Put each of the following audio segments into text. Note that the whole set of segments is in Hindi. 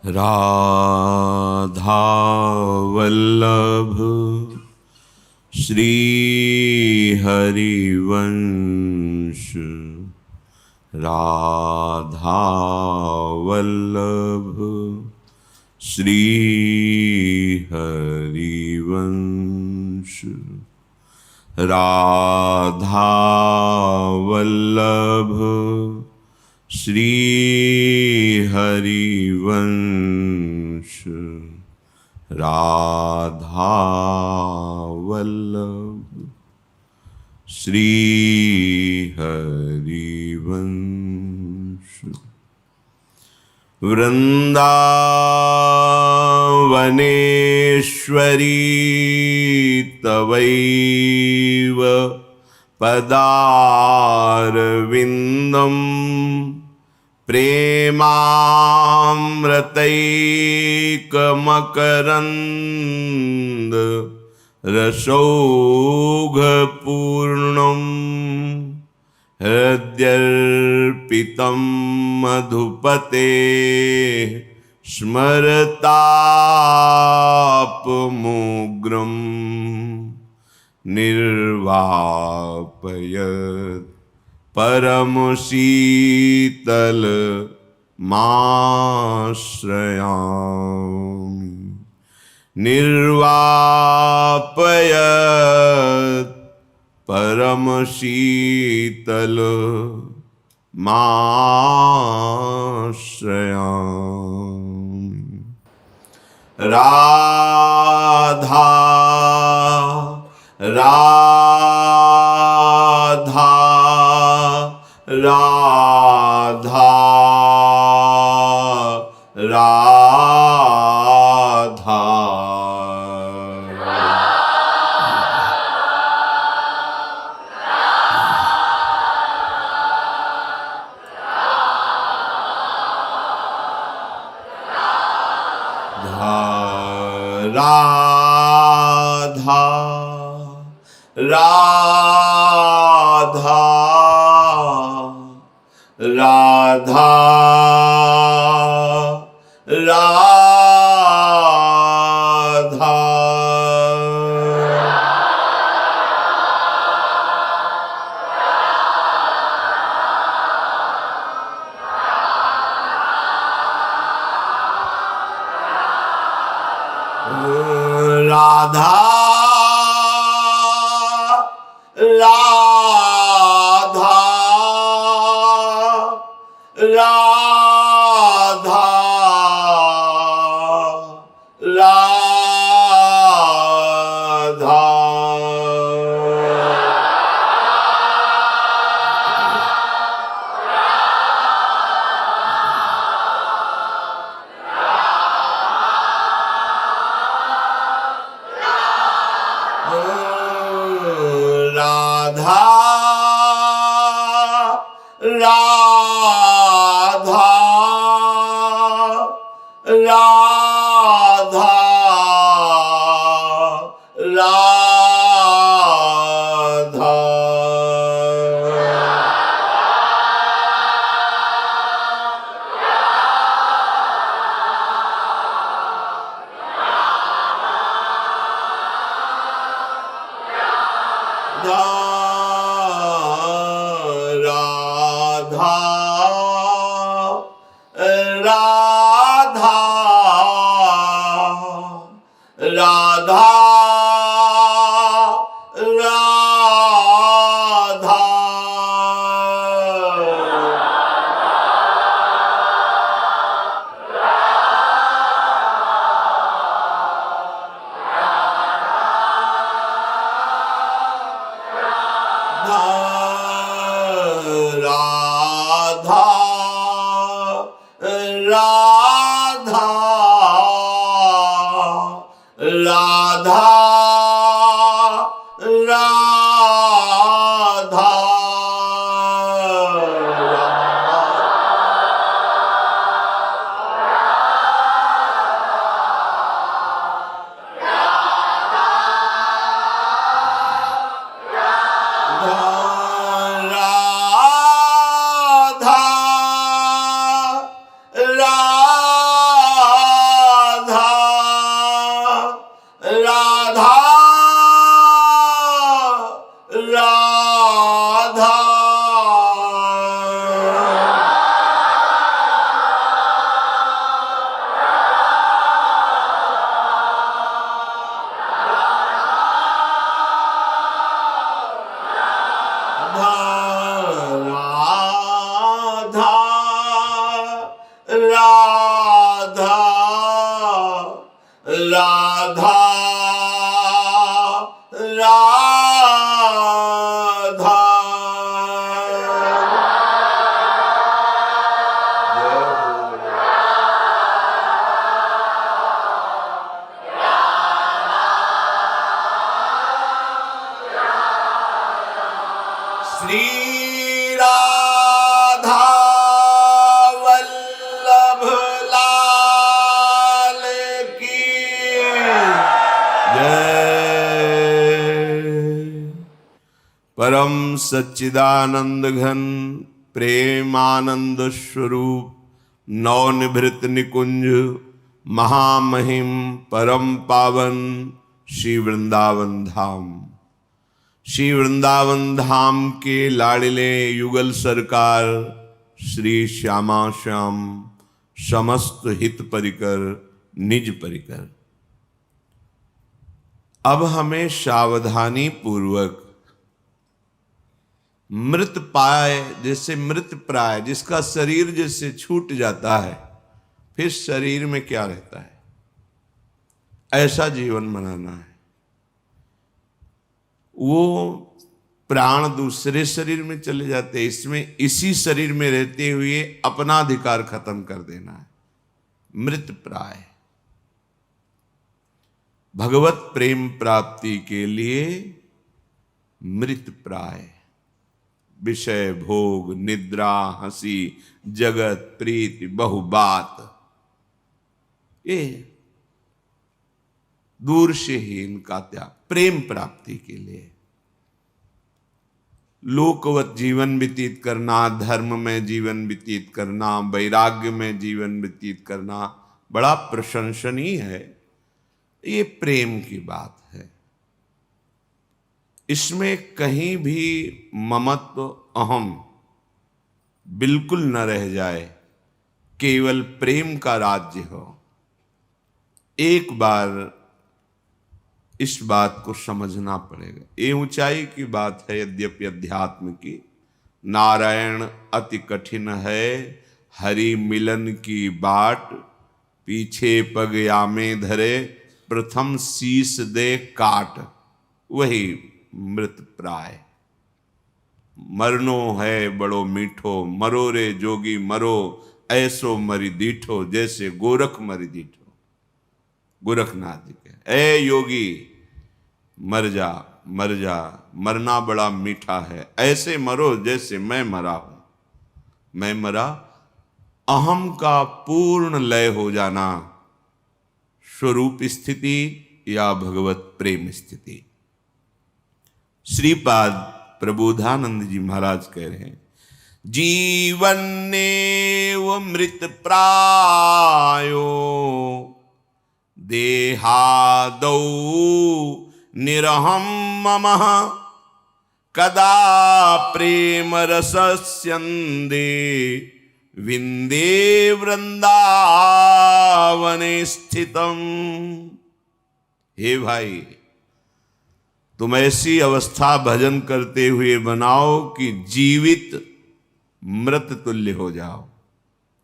राधा वल्लभ श्री हरिवंश। राधा वल्लभ श्री हरिवंश। राधा वल्लभ श्री हरिवंश। राधा वल्लभ श्री हरिवंश। वृन्दावनेश्वरी तवैव पदारविन्दम् प्रेमामृतैकमकरन्द रसौघपूर्णम् हृद्यर्पितं मधुपते स्मरतापमुग्रम् निर्वापयत् परमशीतल माश्रयामि। निर्वापयत् परमशीतल माश्रयामि। राधा राधा राधा राधा। राधा राधा राधा राधा। राधा राधा राधा राधा। राधा राधा राधा राधा। राधा राधा राधा राधा। राधा राधा राधा राधा। राधा परम सच्चिदानंद घन प्रेमानंद स्वरूप नवनिभृत निकुंज महामहिम परम पावन श्री वृंदावन धाम। श्री वृंदावन धाम के लाडले युगल सरकार श्री श्यामा श्याम समस्त हित परिकर निज परिकर। अब हमें सावधानी पूर्वक मृत पाय जैसे मृत प्राय जिसका शरीर जैसे छूट जाता है फिर शरीर में क्या रहता है ऐसा जीवन बनाना है। वो प्राण दूसरे शरीर में चले जाते हैं, इसमें इसी शरीर में रहते हुए अपना अधिकार खत्म कर देना है। मृत प्राय भगवत प्रेम प्राप्ति के लिए मृत प्राय विषय भोग निद्रा हंसी जगत प्रीति बहुबात ये दूर से ही इनका त्याग प्रेम प्राप्ति के लिए। लोकवत जीवन व्यतीत करना, धर्म में जीवन व्यतीत करना, वैराग्य में जीवन व्यतीत करना बड़ा प्रशंसनीय है। ये प्रेम की बात है। इसमें कहीं भी ममत्व अहम बिल्कुल न रह जाए, केवल प्रेम का राज्य हो। एक बार इस बात को समझना पड़ेगा। ये ऊंचाई की बात है यद्यपि अध्यात्म की। नारायण अति कठिन है हरि मिलन की बाट, पीछे पग यामे धरे प्रथम शीस दे काट। वही मृत प्राय। मरनो है बड़ो मीठो, मरो रे जोगी मरो, ऐसो मरी दीठो जैसे गोरख मरी दीठो। गोरखनाथ जी के ए योगी मर जा मर जा, मरना बड़ा मीठा है, ऐसे मरो जैसे मैं मरा हूं। मैं मरा अहम का पूर्ण लय हो जाना, स्वरूप स्थिति या भगवत प्रेम स्थिति। श्रीपाद प्रबोधानंद जी महाराज कह रहे हैं जीवन नेव मृत प्रायो, देहादौ निरहम ममः, कदा प्रेम रसस्यन्दे विंदे वृंदावने स्थितम। हे भाई तुम ऐसी अवस्था भजन करते हुए बनाओ कि जीवित मृत तुल्य हो जाओ।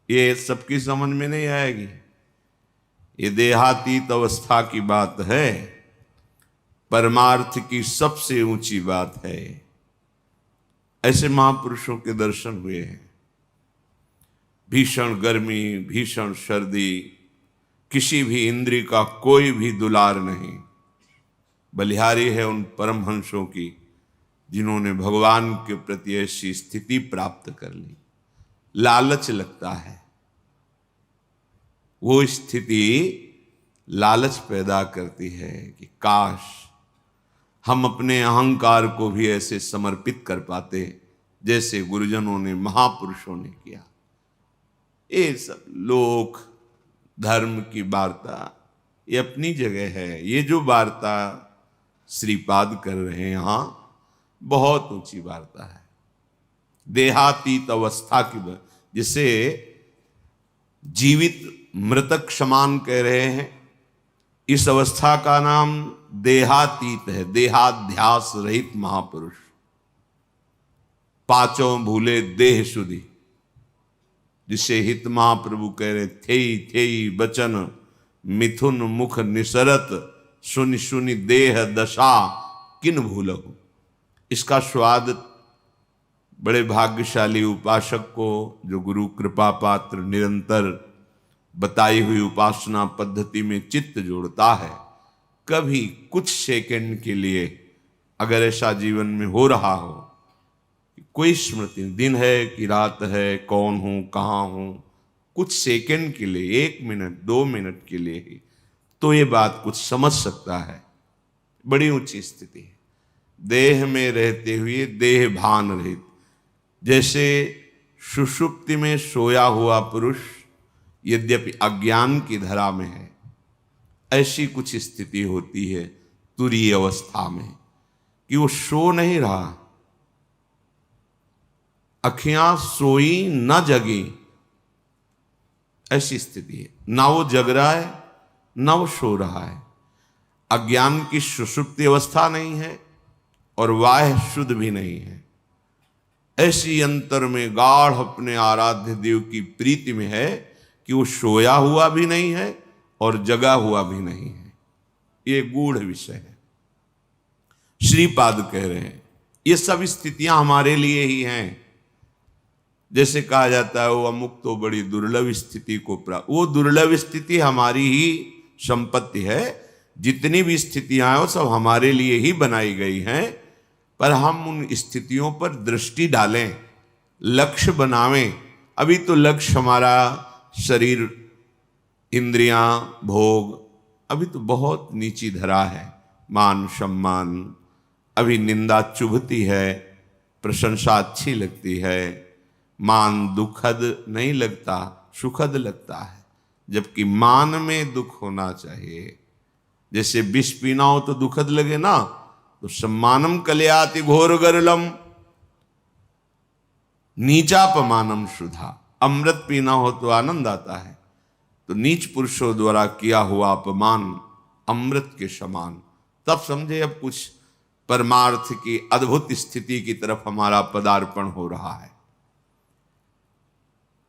ये सबकी समझ में नहीं आएगी। ये देहातीत अवस्था की बात है, परमार्थ की सबसे ऊंची बात है। ऐसे महापुरुषों के दर्शन हुए हैं। भीषण गर्मी भीषण सर्दी, किसी भी इंद्रिय का कोई भी दुलार नहीं। बलिहारी है उन परमहंसों की जिन्होंने भगवान के प्रति ऐसी स्थिति प्राप्त कर ली। लालच लगता है, वो स्थिति लालच पैदा करती है कि काश हम अपने अहंकार को भी ऐसे समर्पित कर पाते जैसे गुरुजनों ने महापुरुषों ने किया। ये सब लोक धर्म की वार्ता ये अपनी जगह है। ये जो वार्ता श्रीपाद कर रहे हैं यहाँ बहुत ऊंची वार्ता है। देहातीत अवस्था की जिसे जीवित मृतक समान कह रहे हैं, इस अवस्था का नाम देहातीत है। देहाध्यास रहित महापुरुष, पांचों भूले देह सुधि, जिसे हित महाप्रभु कह रहे थेई थेई बचन मिथुन मुख निसरत, सुनि सुनि देह दशा किन भूलहु। इसका स्वाद बड़े भाग्यशाली उपासक को, जो गुरु कृपा पात्र निरंतर बताई हुई उपासना पद्धति में चित्त जोड़ता है, कभी कुछ सेकंड के लिए अगर ऐसा जीवन में हो रहा हो, कोई स्मृति, दिन है कि रात है, कौन हूं कहाँ हूं, कुछ सेकंड के लिए, 1 मिनट 2 मिनट के लिए ही, तो ये बात कुछ समझ सकता है। बड़ी ऊंची स्थिति है। देह में रहते हुए देह भान रहित। जैसे सुषुप्ति में सोया हुआ पुरुष यद्यपि अज्ञान की धरा में है, ऐसी कुछ स्थिति होती है तुरीय अवस्था में कि वो सो नहीं रहा, अखियां सोई न जगी, ऐसी स्थिति है। ना वो जग रहा है ना वो सो रहा है। अज्ञान की सुषुप्ति अवस्था नहीं है और वाह शुद्ध भी नहीं है। ऐसी अंतर में गाढ़ अपने आराध्य देव की प्रीति में है कि वो सोया हुआ भी नहीं है और जगा हुआ भी नहीं है। ये गूढ़ विषय है। श्रीपाद कह रहे हैं ये सब स्थितियां हमारे लिए ही हैं। जैसे कहा जाता है वो अमुक तो बड़ी दुर्लभ स्थिति को प्राप्त, वो दुर्लभ स्थिति हमारी ही संपत्ति है। जितनी भी स्थितियां हैं वो सब हमारे लिए ही बनाई गई हैं, पर हम उन स्थितियों पर दृष्टि डालें, लक्ष्य बनावें। अभी तो लक्ष्य हमारा शरीर, इंद्रियां, भोग, अभी तो बहुत नीची धरा है। मान सम्मान, अभी निंदा चुभती है, प्रशंसा अच्छी लगती है। मान दुखद नहीं लगता, सुखद लगता है, जबकि मान में दुख होना चाहिए। जैसे विष पीना हो तो दुखद लगे ना, तो सम्मानम कलयाति घोर गरलम, नीचापमानम शुद्धा। अमृत पीना हो तो आनंद आता है, तो नीच पुरुषों द्वारा किया हुआ अपमान अमृत के समान। तब समझे अब कुछ परमार्थ की अद्भुत स्थिति की तरफ हमारा पदार्पण हो रहा है।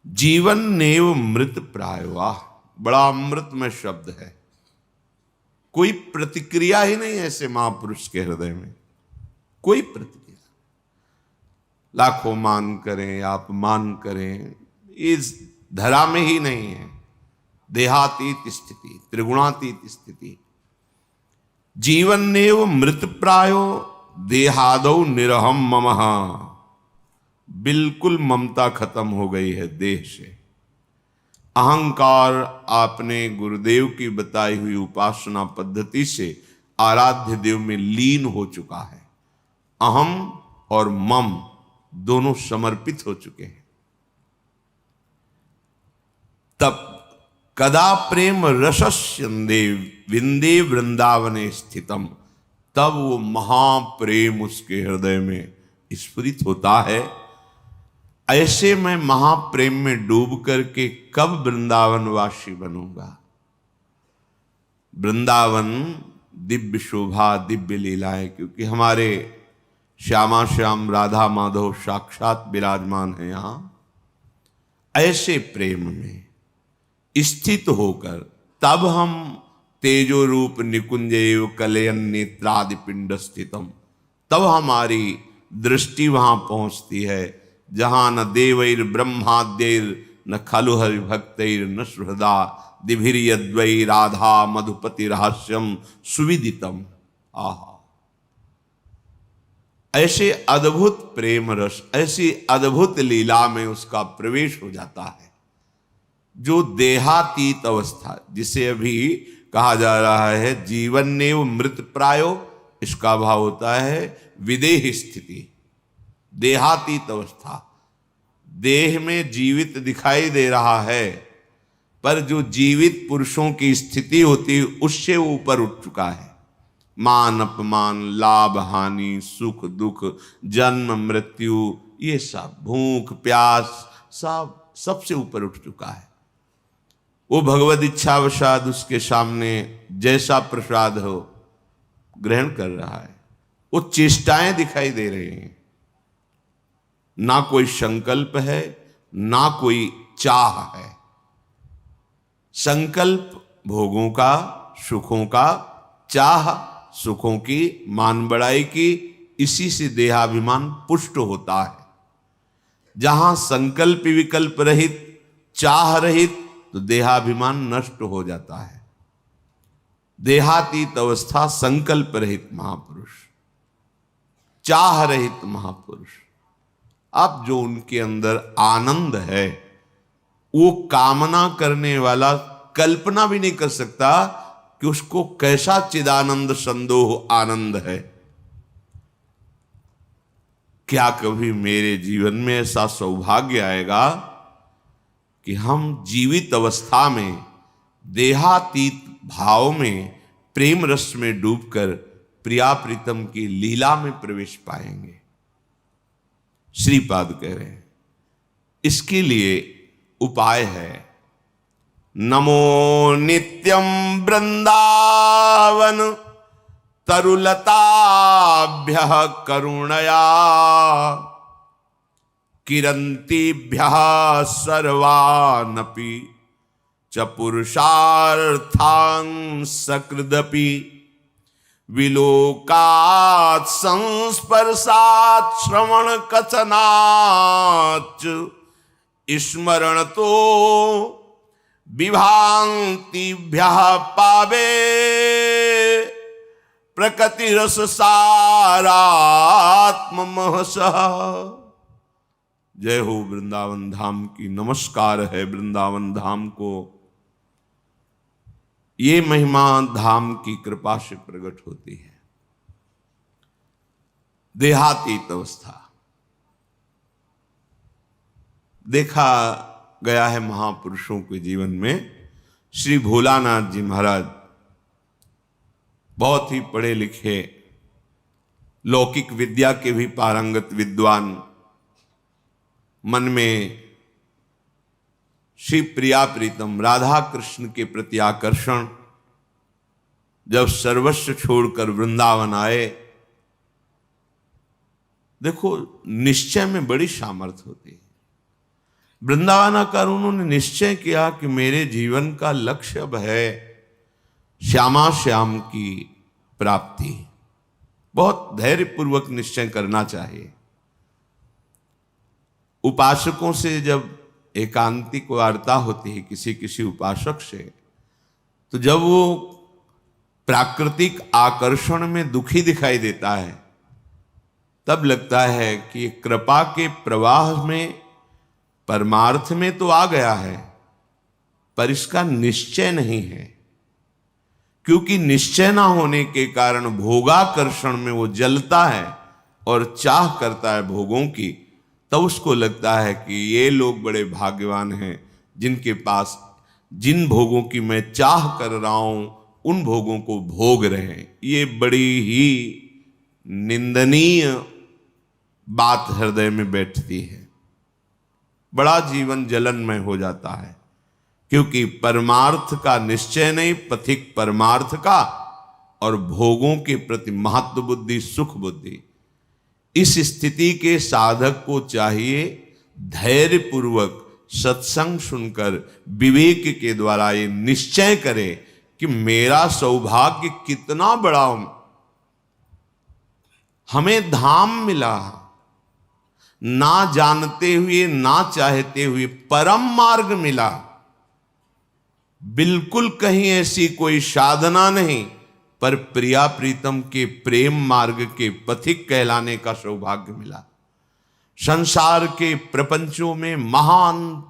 जीवन नेव मृत प्रायवा, बड़ा अमृतमय शब्द है। कोई प्रतिक्रिया ही नहीं ऐसे महापुरुष के हृदय में, कोई प्रतिक्रिया। लाखों मान करें आप मान करें, इस धरा में ही नहीं है। देहातीत स्थिति, त्रिगुणातीत स्थिति। जीवन नेव मृत प्रायो देहादौ निरहम ममः, बिल्कुल ममता खत्म हो गई है देह से। अहंकार आपने गुरुदेव की बताई हुई उपासना पद्धति से आराध्य देव में लीन हो चुका है। अहम और मम दोनों समर्पित हो चुके हैं। तब कदा प्रेम रसस्यन्दे विंदे वृंदावने स्थितम, तब वो महाप्रेम उसके हृदय में स्फुरित होता है। ऐसे मैं महाप्रेम में डूब करके कब वृंदावनवासी बनूंगा। वृंदावन दिव्य शोभा, दिव्य लीलाएं, क्योंकि हमारे श्यामा श्याम राधा माधव साक्षात विराजमान है यहां। ऐसे प्रेम में स्थित होकर तब हम तेजो रूप निकुंजैव कलयन नेत्रादि पिंड स्थितम, तब हमारी दृष्टि वहां पहुंचती है जहां न देवैर ब्रह्माद्यैर न खलु हरि भक्तैर न सुहृदा दिभिर्यद्वै राधा मधुपति रहस्यम सुविदितम। आहा, ऐसे अद्भुत प्रेम रस, ऐसी अद्भुत लीला में उसका प्रवेश हो जाता है। जो देहातीत अवस्था, जिसे अभी कहा जा रहा है जीवन नेव मृत प्रायो, इसका भाव होता है विदेह स्थिति, देहातीत अवस्था। देह में जीवित दिखाई दे रहा है, पर जो जीवित पुरुषों की स्थिति होती है उससे ऊपर उठ चुका है। मान अपमान, लाभ हानि, सुख दुख, जन्म मृत्यु, ये सब, भूख प्यास, सब सबसे ऊपर उठ चुका है। वो भगवद इच्छावशाद उसके सामने जैसा प्रसाद हो ग्रहण कर रहा है। वो चेष्टाएं दिखाई दे रही हैं, ना कोई संकल्प है ना कोई चाह है। संकल्प भोगों का, सुखों का, चाह सुखों की, मान बड़ाई की, इसी से देहाभिमान पुष्ट होता है। जहां संकल्प विकल्प रहित, चाह रहित, तो देहाभिमान नष्ट हो जाता है। देहातीत अवस्था संकल्प रहित महापुरुष, चाह रहित महापुरुष। अब जो उनके अंदर आनंद है, वो कामना करने वाला कल्पना भी नहीं कर सकता कि उसको कैसा चिदानंद संदोह आनंद है। क्या कभी मेरे जीवन में ऐसा सौभाग्य आएगा कि हम जीवित अवस्था में देहातीत भाव में प्रेम रस में डूबकर प्रिया प्रीतम की लीला में प्रवेश पाएंगे। श्रीपाद कह रहे हैं इसके लिए उपाय है। नमो नित्यं वृंदावन तरुलताभ्यः करुणया किरन्तीभ्यः सर्वानपि च पुरुषार्थान् सकृदपि विलोकात् संस्पर्शात् श्रवण कथनात् स्मरण तो विभान्तिभ्यः पावे प्रकृति रस सारात्ममहसः। जय हो वृंदावन धाम की। नमस्कार है वृंदावन धाम को। ये महिमा धाम की कृपा से प्रकट होती है। देहातीत अवस्था देखा गया है महापुरुषों के जीवन में। श्री भोलानाथ जी महाराज बहुत ही पढ़े लिखे, लौकिक विद्या के भी पारंगत विद्वान, मन में श्री प्रिया प्रीतम राधा कृष्ण के प्रति आकर्षण, जब सर्वस्व छोड़कर वृंदावन आए। देखो निश्चय में बड़ी सामर्थ्य होती है। वृंदावन आकर उन्होंने निश्चय किया कि मेरे जीवन का लक्ष्य अब है श्यामा श्याम की प्राप्ति। बहुत धैर्यपूर्वक निश्चय करना चाहिए। उपासकों से जब एकांतिक वार्ता होती है किसी किसी उपासक से, तो जब वो प्राकृतिक आकर्षण में दुखी दिखाई देता है, तब लगता है कि ये कृपा के प्रवाह में परमार्थ में तो आ गया है, पर इसका निश्चय नहीं है। क्योंकि निश्चय ना होने के कारण भोगाकर्षण में वो जलता है और चाह करता है भोगों की। तब उसको लगता है कि ये लोग बड़े भाग्यवान हैं जिनके पास जिन भोगों की मैं चाह कर रहा हूं उन भोगों को भोग रहे हैं। ये बड़ी ही निंदनीय बात हृदय में बैठती है। बड़ा जीवन जलनमय हो जाता है, क्योंकि परमार्थ का निश्चय नहीं, पथिक परमार्थ का, और भोगों के प्रति महत्व बुद्धि, सुख बुद्धि। इस स्थिति के साधक को चाहिए धैर्य पूर्वक सत्संग सुनकर विवेक के द्वारा ये निश्चय करे कि मेरा सौभाग्य कितना बड़ा हो। हमें धाम मिला, ना जानते हुए ना चाहते हुए परम मार्ग मिला। बिल्कुल कहीं ऐसी कोई साधना नहीं, पर प्रिया प्रीतम के प्रेम मार्ग के पथिक कहलाने का सौभाग्य मिला। संसार के प्रपंचों में महान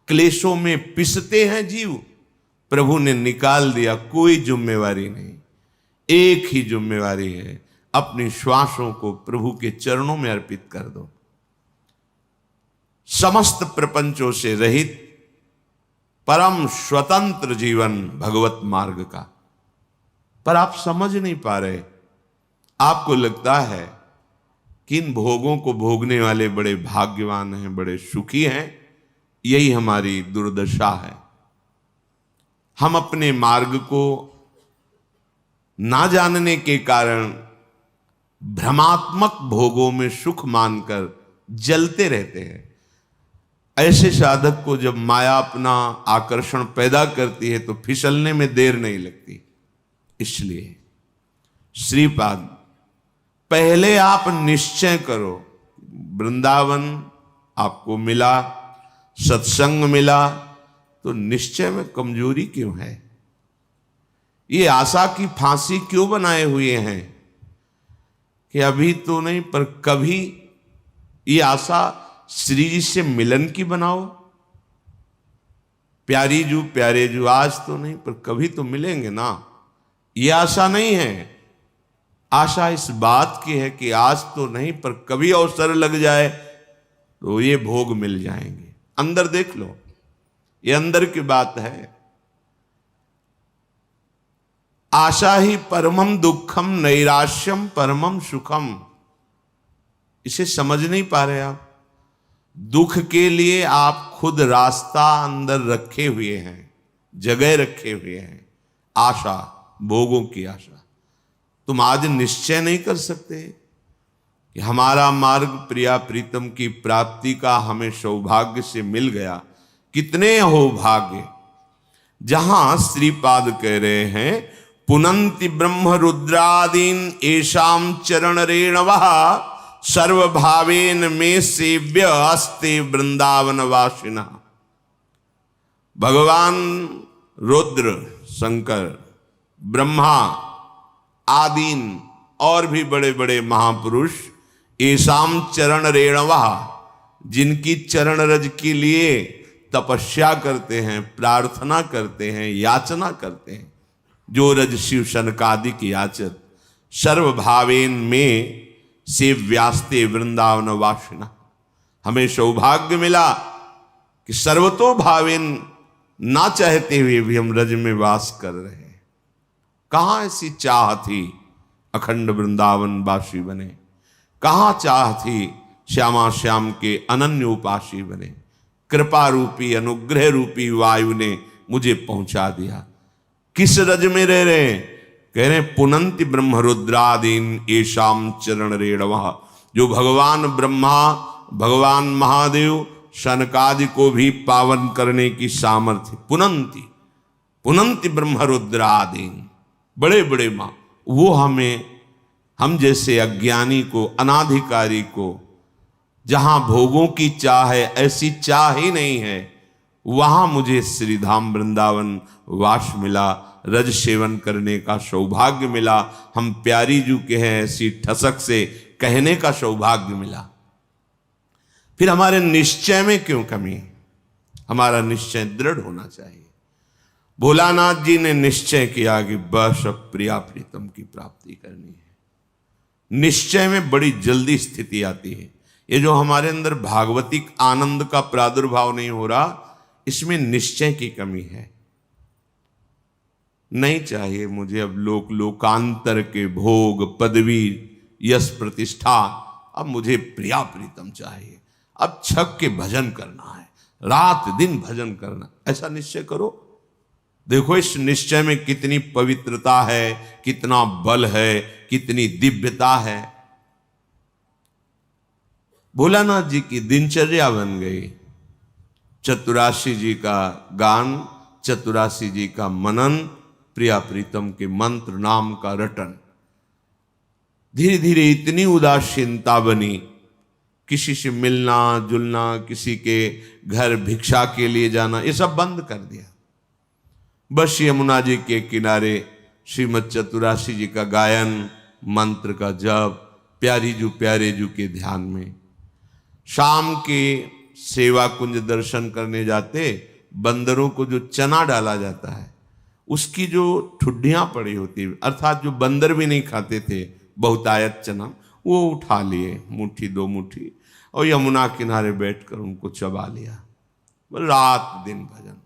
क्लेशों में पिसते हैं जीव, प्रभु ने निकाल दिया। कोई जिम्मेवारी नहीं, एक ही जिम्मेवारी है, अपनी श्वासों को प्रभु के चरणों में अर्पित कर दो। समस्त प्रपंचों से रहित परम स्वतंत्र जीवन भगवत मार्ग का। पर आप समझ नहीं पा रहे। आपको लगता है कि इन भोगों को भोगने वाले बड़े भाग्यवान हैं, बड़े सुखी हैं। यही हमारी दुर्दशा है। हम अपने मार्ग को ना जानने के कारण भ्रमात्मक भोगों में सुख मानकर जलते रहते हैं। ऐसे साधक को जब माया अपना आकर्षण पैदा करती है तो फिसलने में देर नहीं लगती। इसलिए श्रीपाद पहले आप निश्चय करो, वृंदावन आपको मिला, सत्संग मिला, तो निश्चय में कमजोरी क्यों है? ये आशा की फांसी क्यों बनाए हुए हैं कि अभी तो नहीं पर कभी? ये आशा श्री जी से मिलन की बनाओ। प्यारी जू प्यारे जू आज तो नहीं पर कभी तो मिलेंगे ना, ये आशा नहीं है। आशा इस बात की है कि आज तो नहीं पर कभी अवसर लग जाए तो ये भोग मिल जाएंगे। अंदर देख लो, ये अंदर की बात है। आशा ही परमम दुखम नैराश्यम परमम सुखम। इसे समझ नहीं पा रहे आप। दुख के लिए आप खुद रास्ता अंदर रखे हुए हैं, जगह रखे हुए हैं। आशा, भोगों की आशा। तुम आज निश्चय नहीं कर सकते कि हमारा मार्ग प्रिया प्रीतम की प्राप्ति का हमें सौभाग्य से मिल गया। कितने हो भाग्य। जहां श्रीपाद कह रहे हैं पुनंति ब्रह्म रुद्रादीन एशाम चरण रेणवः सर्वभावेन में सेव्य अस्ते वृंदावन वासिना। भगवान रुद्र, शंकर, ब्रह्मा आदीन और भी बड़े बड़े महापुरुष एसाम चरण रेणवः, जिनकी चरण रज के लिए तपस्या करते हैं, प्रार्थना करते हैं, याचना करते हैं, जो रज शिव शनकादिक याचत सर्वभावेन में से व्यास्ते वृंदावन वासिना। हमें सौभाग्य मिला कि सर्वतो भावेन ना चाहते हुए भी हम रज में वास कर रहे हैं। कहां ऐसी चाह थी अखंड वृंदावन वासी बने, कहां चाह थी श्यामा श्याम के अनन्य उपासी बने। कृपा रूपी अनुग्रह रूपी वायु ने मुझे पहुंचा दिया। किस रज में रह रहे हैं? कह रहे पुनंति ब्रह्म रुद्रादीन एशाम चरण रेणवः। जो भगवान ब्रह्मा, भगवान महादेव, शनकादि को भी पावन करने की सामर्थ्य। पुनंति, पुनंति ब्रह्म रुद्रादीन, बड़े बड़े मां, वो हमें, हम जैसे अज्ञानी को, अनाधिकारी को, जहां भोगों की चाह है, ऐसी चाह ही नहीं है, वहां मुझे श्रीधाम वृंदावन वास मिला, रज सेवन करने का सौभाग्य मिला। हम प्यारी जू के हैं ऐसी ठसक से कहने का सौभाग्य मिला। फिर हमारे निश्चय में क्यों कमी? हमारा निश्चय दृढ़ होना चाहिए। भोलानाथ जी ने निश्चय किया कि बस अब प्रिया प्रीतम की प्राप्ति करनी है। निश्चय में बड़ी जल्दी स्थिति आती है। ये जो हमारे अंदर भागवतिक आनंद का प्रादुर्भाव नहीं हो रहा, इसमें निश्चय की कमी है। नहीं चाहिए मुझे अब लोकांतर के भोग, पदवी, यश, प्रतिष्ठा। अब मुझे प्रिया प्रीतम चाहिए। अब छक के भजन करना है, रात दिन भजन करना। ऐसा निश्चय करो। देखो इस निश्चय में कितनी पवित्रता है, कितना बल है, कितनी दिव्यता है। भोलानाथ जी की दिनचर्या बन गई। चतुराशी जी का गान, चतुराशी जी का मनन, प्रिया प्रीतम के मंत्र नाम का रटन। धीरे धीरे इतनी उदासीनता बनी, किसी से मिलना जुलना, किसी के घर भिक्षा के लिए जाना, ये सब बंद कर दिया। बस यमुना जी के किनारे श्रीमद चतुराशी जी का गायन, मंत्र का जप, प्यारी जू के ध्यान में। शाम के सेवा कुंज दर्शन करने जाते, बंदरों को जो चना डाला जाता है, उसकी जो ठुड्डियां पड़ी होती, अर्थात जो बंदर भी नहीं खाते थे, बहुतायत चना, वो उठा लिए मुट्ठी दो मुट्ठी, और यमुना किनारे बैठकर उनको चबा लिया। रात दिन भजन।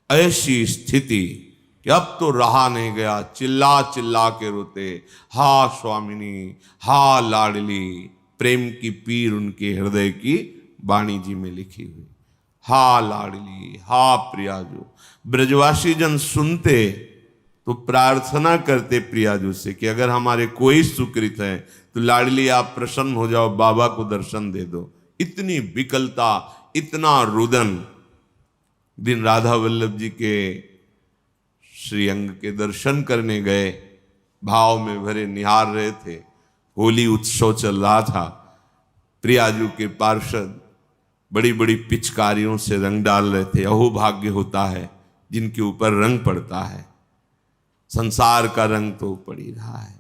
ऐसी स्थिति कि अब तो रहा नहीं गया, चिल्ला चिल्ला के रोते, हा स्वामिनी, हा लाडली। प्रेम की पीर उनके हृदय की वाणी जी में लिखी हुई। हा लाडली, हा प्रियाजू। ब्रजवासी जन सुनते तो प्रार्थना करते प्रियाजू से कि अगर हमारे कोई सुकृत है तो लाडली आप प्रसन्न हो जाओ, बाबा को दर्शन दे दो। इतनी विकलता, इतना रुदन। दिन राधा वल्लभ जी के श्रीअंग के दर्शन करने गए, भाव में भरे निहार रहे थे। होली उत्सव चल रहा था। प्रियाजू के पार्षद बड़ी बड़ी पिचकारियों से रंग डाल रहे थे। अहो भाग्य होता है जिनके ऊपर रंग पड़ता है। संसार का रंग तो पड़ ही रहा है।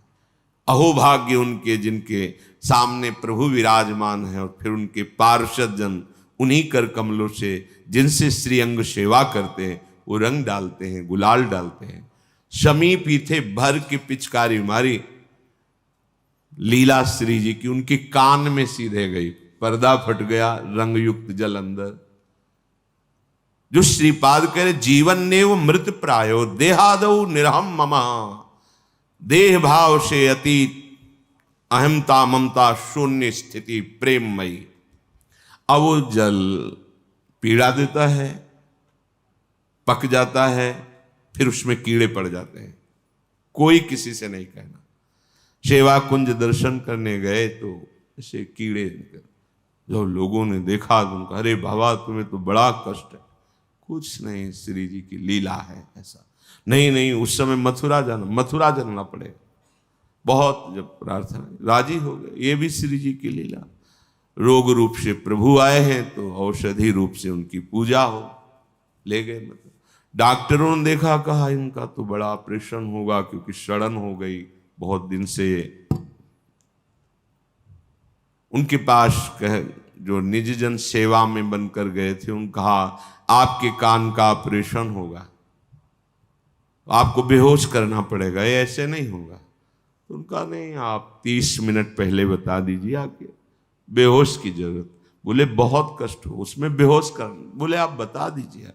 अहो भाग्य उनके जिनके सामने प्रभु विराजमान है, और फिर उनके पार्षद जन उन्हीं कर कमलों से, जिनसे श्रीअंग सेवा करते हैं, वो रंग डालते हैं, गुलाल डालते हैं। समीप ही थे, भर की पिचकारी मारी। लीला श्री जी की उनके कान में सीधे गई, पर्दा फट गया, रंग युक्त जल अंदर। जो श्रीपाद कह रहे जीवन नेव मृत प्रायो देहादौ निरहम ममा, देह भाव से अतीत अहमता ममता शून्य स्थिति प्रेममयी। अब वो जल पीड़ा देता है, पक जाता है, फिर उसमें कीड़े पड़ जाते हैं, कोई किसी से नहीं कहना। सेवा कुंज दर्शन करने गए तो ऐसे कीड़े निकले, जब लोगों ने देखा तो उनका अरे बाबा तुम्हें तो बड़ा कष्ट है। कुछ नहीं, श्री जी की लीला है ऐसा। नहीं उस समय मथुरा जाना पड़ेगा। बहुत जब प्रार्थना राजी हो गए, ये भी श्री जी की लीला। रोग रूप से प्रभु आए हैं तो औषधि रूप से उनकी पूजा हो, ले गए। मतलब डॉक्टरों ने देखा, कहा इनका तो बड़ा ऑपरेशन होगा क्योंकि सड़न हो गई बहुत दिन से। उनके पास कह जो निज जन सेवा में बनकर गए थे, उन्होंने कहा आपके कान का ऑपरेशन होगा, आपको बेहोश करना पड़ेगा, ये ऐसे नहीं होगा। तो उनका नहीं, आप 30 मिनट पहले बता दीजिए आके, बेहोश की जरूरत। बोले बहुत कष्ट हो उसमें बेहोश कर, बोले आप बता दीजिए।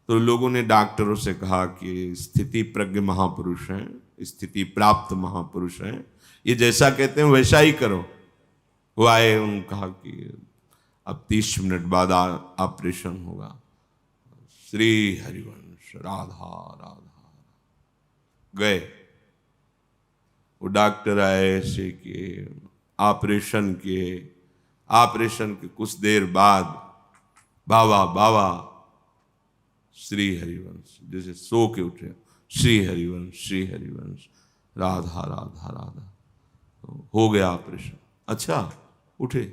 तो लोगों ने डॉक्टरों से कहा कि स्थिति प्रज्ञ महापुरुष हैं, स्थिति प्राप्त महापुरुष हैं, ये जैसा कहते हैं वैसा ही करो। वो आए, उन्होंने कहा कि अब 30 मिनट बाद ऑपरेशन होगा। श्री हरिवंश राधा राधा गए। वो डॉक्टर आए ऐसे कि ऑपरेशन के कुछ देर बाद बाबा श्री हरिवंश जैसे सो के उठे, श्री हरिवंश राधा राधा राधा। तो हो गया ऑपरेशन। अच्छा उठे,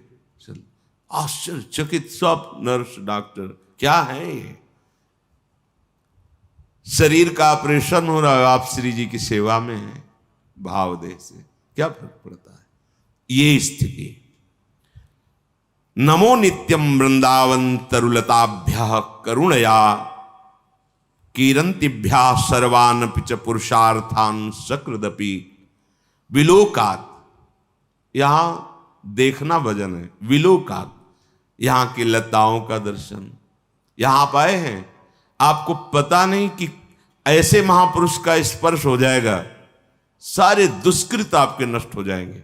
चल। आश्चर्यचकित सब नर्स डॉक्टर, क्या है ये? शरीर का ऑपरेशन हो रहा है, आप श्री जी की सेवा में हैं, भाव देह से क्या फर्क पड़ता है? ये स्थिति। नमो नित्यम वृंदावन तरुलताभ्य करुणया कीरंतिभ्या सर्वान पिच पुरुषार्थान सकृदपि विलोकात। यहां देखना भजन है, विलोकात, यहां की लताओं का दर्शन। यहां आप आए हैं, आपको पता नहीं कि ऐसे महापुरुष का स्पर्श हो जाएगा, सारे दुष्कृत आपके नष्ट हो जाएंगे।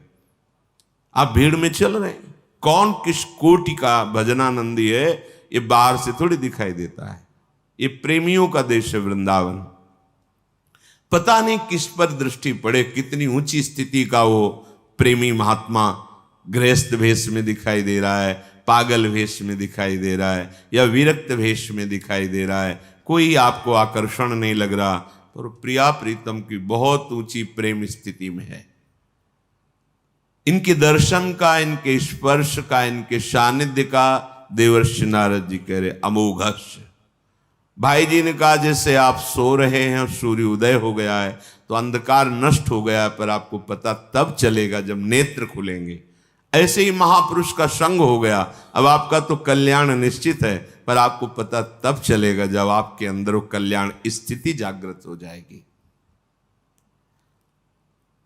आप भीड़ में चल रहे हैं, कौन किस कोटि का भजनानंदी है ये बाहर से थोड़ी दिखाई देता है। ये प्रेमियों का देश है वृंदावन। पता नहीं किस पर दृष्टि पड़े, कितनी ऊंची स्थिति का वो प्रेमी महात्मा गृहस्थ भेष में दिखाई दे रहा है, पागल भेष में दिखाई दे रहा है, या विरक्त भेष में दिखाई दे रहा है, कोई आपको आकर्षण नहीं लग रहा, पर प्रिया प्रीतम की बहुत ऊंची प्रेम स्थिति में है। इनके दर्शन का, इनके स्पर्श का, इनके सानिध्य का देवर्षि नारद जी कह रहे अमोघस्य। भाई जी ने कहा जैसे आप सो रहे हैं और सूर्य उदय हो गया है तो अंधकार नष्ट हो गया है, पर आपको पता तब चलेगा जब नेत्र खुलेंगे। ऐसे ही महापुरुष का संग हो गया, अब आपका तो कल्याण निश्चित है, पर आपको पता तब चलेगा जब आपके अंदर वो कल्याण स्थिति जागृत हो जाएगी।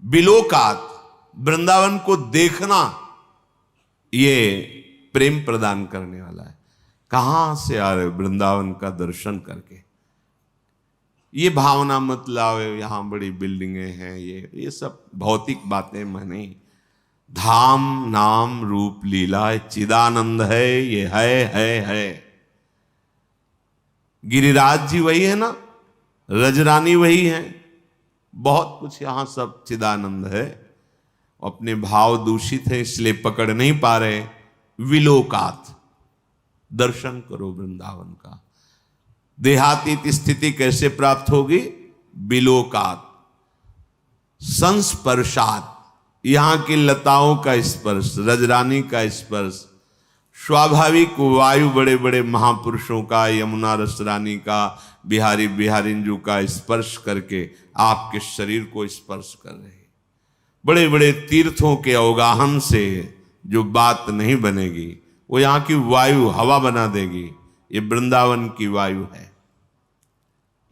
बिलोकात, वृंदावन को देखना, ये प्रेम प्रदान करने वाला है। कहां से आ रहे? वृंदावन का दर्शन करके। ये भावना मत लाओ यहां बड़ी बिल्डिंगें हैं, ये सब भौतिक बातें नहीं। धाम नाम रूप लीला चिदानंद है, ये है। गिरिराज जी वही है ना, रजरानी वही है, बहुत कुछ यहां सब चिदानंद है। अपने भाव दूषित है इसलिए पकड़ नहीं पा रहे। विलोकात, दर्शन करो वृंदावन का। देहातीत स्थिति कैसे प्राप्त होगी? बिलोकात, संस्पर्शात, यहां की लताओं का स्पर्श, रजरानी का स्पर्श, स्वाभाविक वायु बड़े बड़े महापुरुषों का, यमुना रसरानी का, बिहारी बिहारिंजू का स्पर्श करके आपके शरीर को स्पर्श कर रहे हैं। बड़े बड़े तीर्थों के अवगाहन से जो बात नहीं बनेगी वो यहां की वायु हवा बना देगी। ये वृंदावन की वायु है।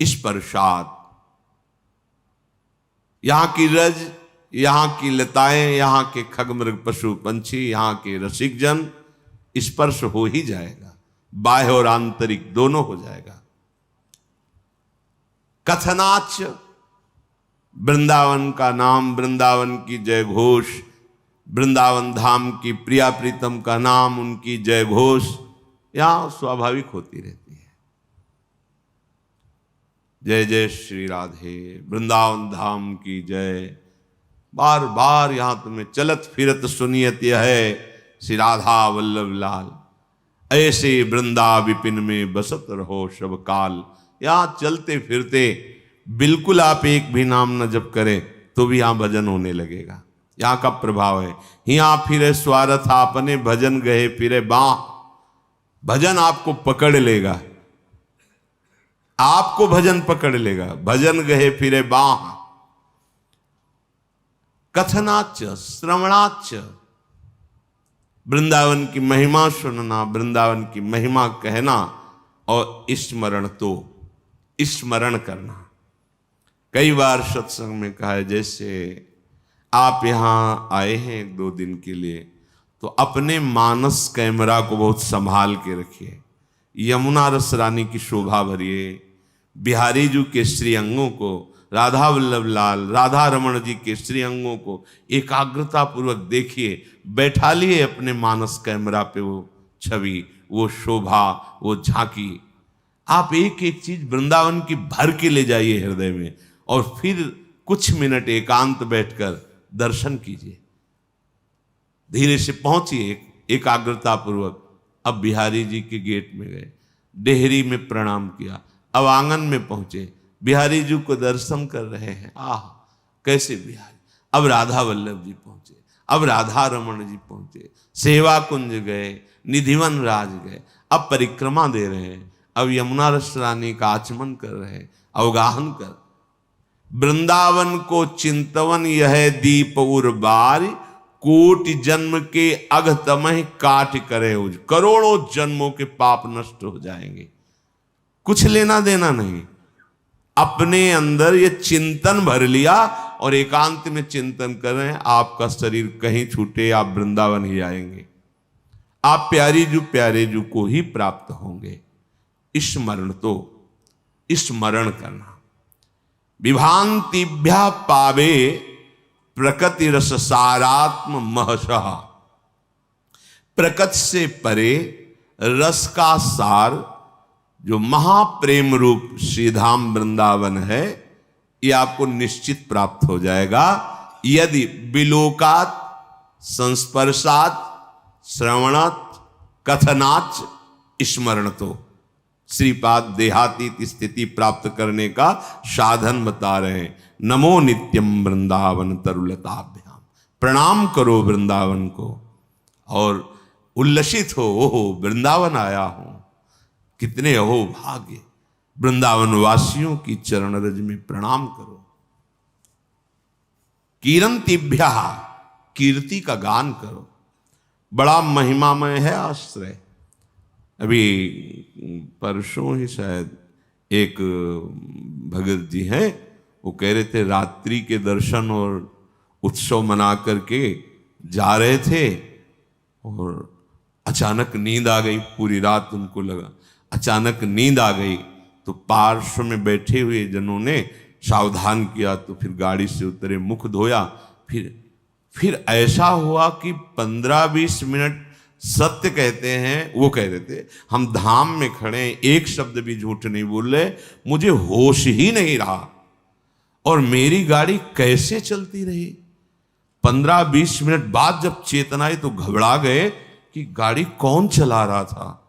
स्पर्शात, यहां की रज, यहाँ की लताएं, यहाँ के खगमृग पशु पंछी, यहाँ के रसिक जन, स्पर्श हो ही जाएगा, बाह्य और आंतरिक दोनों हो जाएगा। कथनाच, वृंदावन का नाम, वृंदावन की जय घोष, वृंदावन धाम की प्रिया प्रीतम का नाम, उनकी जय घोष यहां स्वाभाविक होती रहती है। जय जय श्री राधे, वृंदावन धाम की जय। बार बार यहां तुम्हें चलत फिरत सुनियत है श्री राधा वल्लभ लाल, ऐसे वृंदा विपिन में बसत रहो सब काल। यहां चलते फिरते बिल्कुल आप एक भी नाम न जप करें तो भी यहां भजन होने लगेगा। यहां का प्रभाव है। यहाँ फिरे स्वार्थ आपने, भजन गए फिरे बाह। भजन आपको पकड़ लेगा, आपको भजन पकड़ लेगा। भजन गए फिरे बाह। कथनाच श्रवणाच, वृंदावन की महिमा सुनना, वृंदावन की महिमा कहना, और स्मरण तो स्मरण करना। कई बार सत्संग में कहा है, जैसे आप यहाँ आए हैं एक दो दिन के लिए, तो अपने मानस कैमरा को बहुत संभाल के रखिए। यमुना रस रानी की शोभा भरिए, बिहारी जी के श्री अंगों को, राधा वल्लभ लाल, राधा रमण जी के श्री अंगों को एकाग्रता पूर्वक देखिए। बैठा लिए अपने मानस कैमरा पे वो छवि, वो शोभा, वो झांकी। आप एक एक चीज वृंदावन की भर के ले जाइए हृदय में, और फिर कुछ मिनट एकांत बैठकर दर्शन कीजिए। धीरे से पहुंचिए एकाग्रता पूर्वक। अब बिहारी जी के गेट में गए, डेहरी में प्रणाम किया, अब आंगन में पहुंचे, बिहारी जी को दर्शन कर रहे हैं। आह कैसे बिहारी। अब राधा वल्लभ जी पहुंचे, अब राधा रमण जी पहुंचे, सेवा कुंज गए, निधिवन राज गए, अब परिक्रमा दे रहे हैं, अब यमुना रस रानी का आचमन कर रहे हैं, अवगाहन कर। वृंदावन को चिंतवन यह दीप उर्बार, कोटि जन्म के अघतमह काट करे उज। करोड़ों जन्मों के पाप नष्ट हो जाएंगे, कुछ लेना देना नहीं। अपने अंदर ये चिंतन भर लिया और एकांत में चिंतन कर रहे हैं, आपका शरीर कहीं छूटे, आप वृंदावन ही आएंगे, आप प्यारे जू को ही प्राप्त होंगे। स्मरण तो स्मरण करना। विभांतिभ्या पावे प्रकृति रस सारात्म महशः। प्रकृति से परे रस का सार जो महाप्रेम रूप श्रीधाम वृंदावन है, ये आपको निश्चित प्राप्त हो जाएगा यदि विलोकात, संस्पर्शात, श्रवणात, कथनाच, स्मरण तो। श्रीपाद देहातीत स्थिति प्राप्त करने का साधन बता रहे हैं। नमो नित्यम वृंदावन तरुलताभ्याम। प्रणाम करो वृंदावन को और उल्लसित हो, ओहो वृंदावन आया हूं। कितने अहो भाग्य, वृंदावन वासियों की चरण रज में प्रणाम करो। कीरंतिभ्या, कीर्ति का गान करो। बड़ा महिमामय है आश्रय। अभी परसों ही शायद एक भगत जी हैं, वो कह रहे थे रात्रि के दर्शन और उत्सव मना करके जा रहे थे और अचानक नींद आ गई। पूरी रात उनको लगा, अचानक नींद आ गई तो पार्श्व में बैठे हुए जनों ने सावधान किया, तो फिर गाड़ी से उतरे, मुख धोया। फिर ऐसा हुआ कि 15-20 मिनट सत्य कहते हैं, वो कह रहे थे हम धाम में खड़े हैं, एक शब्द भी झूठ नहीं बोल रहे, मुझे होश ही नहीं रहा और मेरी गाड़ी कैसे चलती रही। 15-20 मिनट बाद जब चेतना आई तो घबरा गए कि गाड़ी कौन चला रहा था।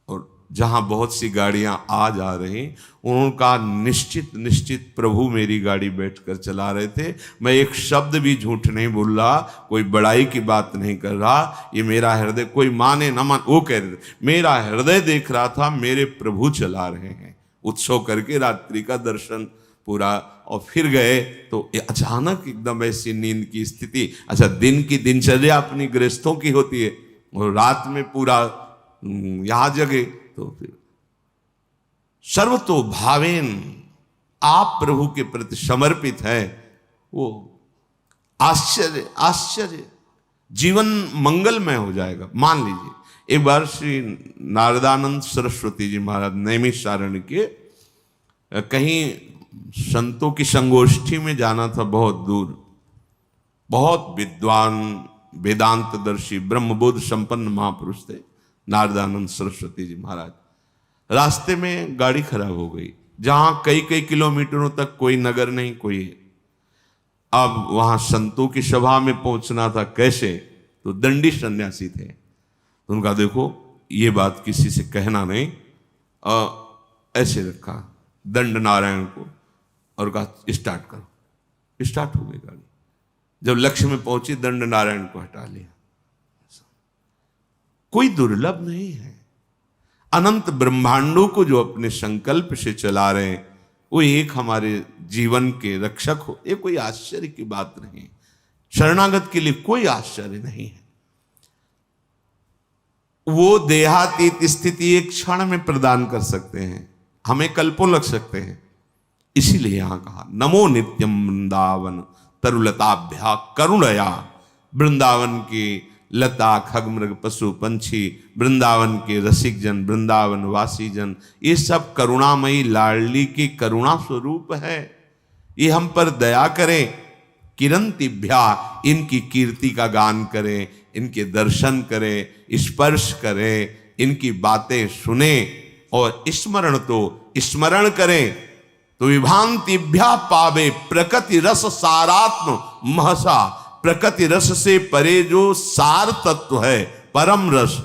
और जहां बहुत सी गाड़ियां आ जा रही, उनका निश्चित प्रभु मेरी गाड़ी बैठकर चला रहे थे। मैं एक शब्द भी झूठ नहीं बोल रहा, कोई बड़ाई की बात नहीं कर रहा। ये मेरा हृदय, कोई माने न मान, वो कह रहे थे मेरा हृदय देख रहा था, मेरे प्रभु चला रहे हैं। उत्सव करके रात्रि का दर्शन पूरा और फिर गए तो अचानक एकदम ऐसी नींद की स्थिति। अच्छा, दिन की दिनचर्या अपनी गृहस्थों की होती है और रात में पूरा यहां जगे तो फिर सर्वतो भावेन, आप प्रभु के प्रति समर्पित हैं, वो आश्चर्य आश्चर्य, जीवन मंगलमय हो जाएगा। मान लीजिए एक बार श्री नारदानंद सरस्वती जी महाराज नैमिषारण्य के कहीं संतों की संगोष्ठी में जाना था, बहुत दूर। बहुत विद्वान वेदांतदर्शी ब्रह्मबोध संपन्न महापुरुष थे नारदानंद सरस्वती जी महाराज। रास्ते में गाड़ी खराब हो गई, जहां कई कई किलोमीटरों तक कोई नगर नहीं, कोई। अब वहां संतों की सभा में पहुंचना था, कैसे? तो दंडी सन्यासी थे, तो उनका देखो ये बात किसी से कहना नहीं, ऐसे रखा दंड नारायण को और कहा स्टार्ट करो। स्टार्ट हो गई गाड़ी। जब लक्ष्य में पहुंची दंड नारायण को हटा लिया। कोई दुर्लभ नहीं है। अनंत ब्रह्मांडों को जो अपने संकल्प से चला रहे हैं, वो एक हमारे जीवन के रक्षक हो, ये कोई आश्चर्य की बात नहीं। शरणागत के लिए कोई आश्चर्य नहीं है। वो देहातीत स्थिति एक क्षण में प्रदान कर सकते हैं, हमें कल्पों लग सकते हैं। इसीलिए यहां कहा नमो नित्यम वृंदावन तरुलताभ्या करुणया। वृंदावन की लता खगमृग पशु पंछी, वृंदावन के रसिक जन, वृंदावन वासी जन, ये सब करुणामयी लाडली की करुणा स्वरूप है। ये हम पर दया करें। किरंतिभ्या, इनकी कीर्ति का गान करें, इनके दर्शन करें, स्पर्श करें, इनकी बातें सुने और स्मरण करें तो विभांतिभ्या पावे प्रकृति रस सारात्म महसा। प्रकृति रस से परे जो सार तत्व है, परम रस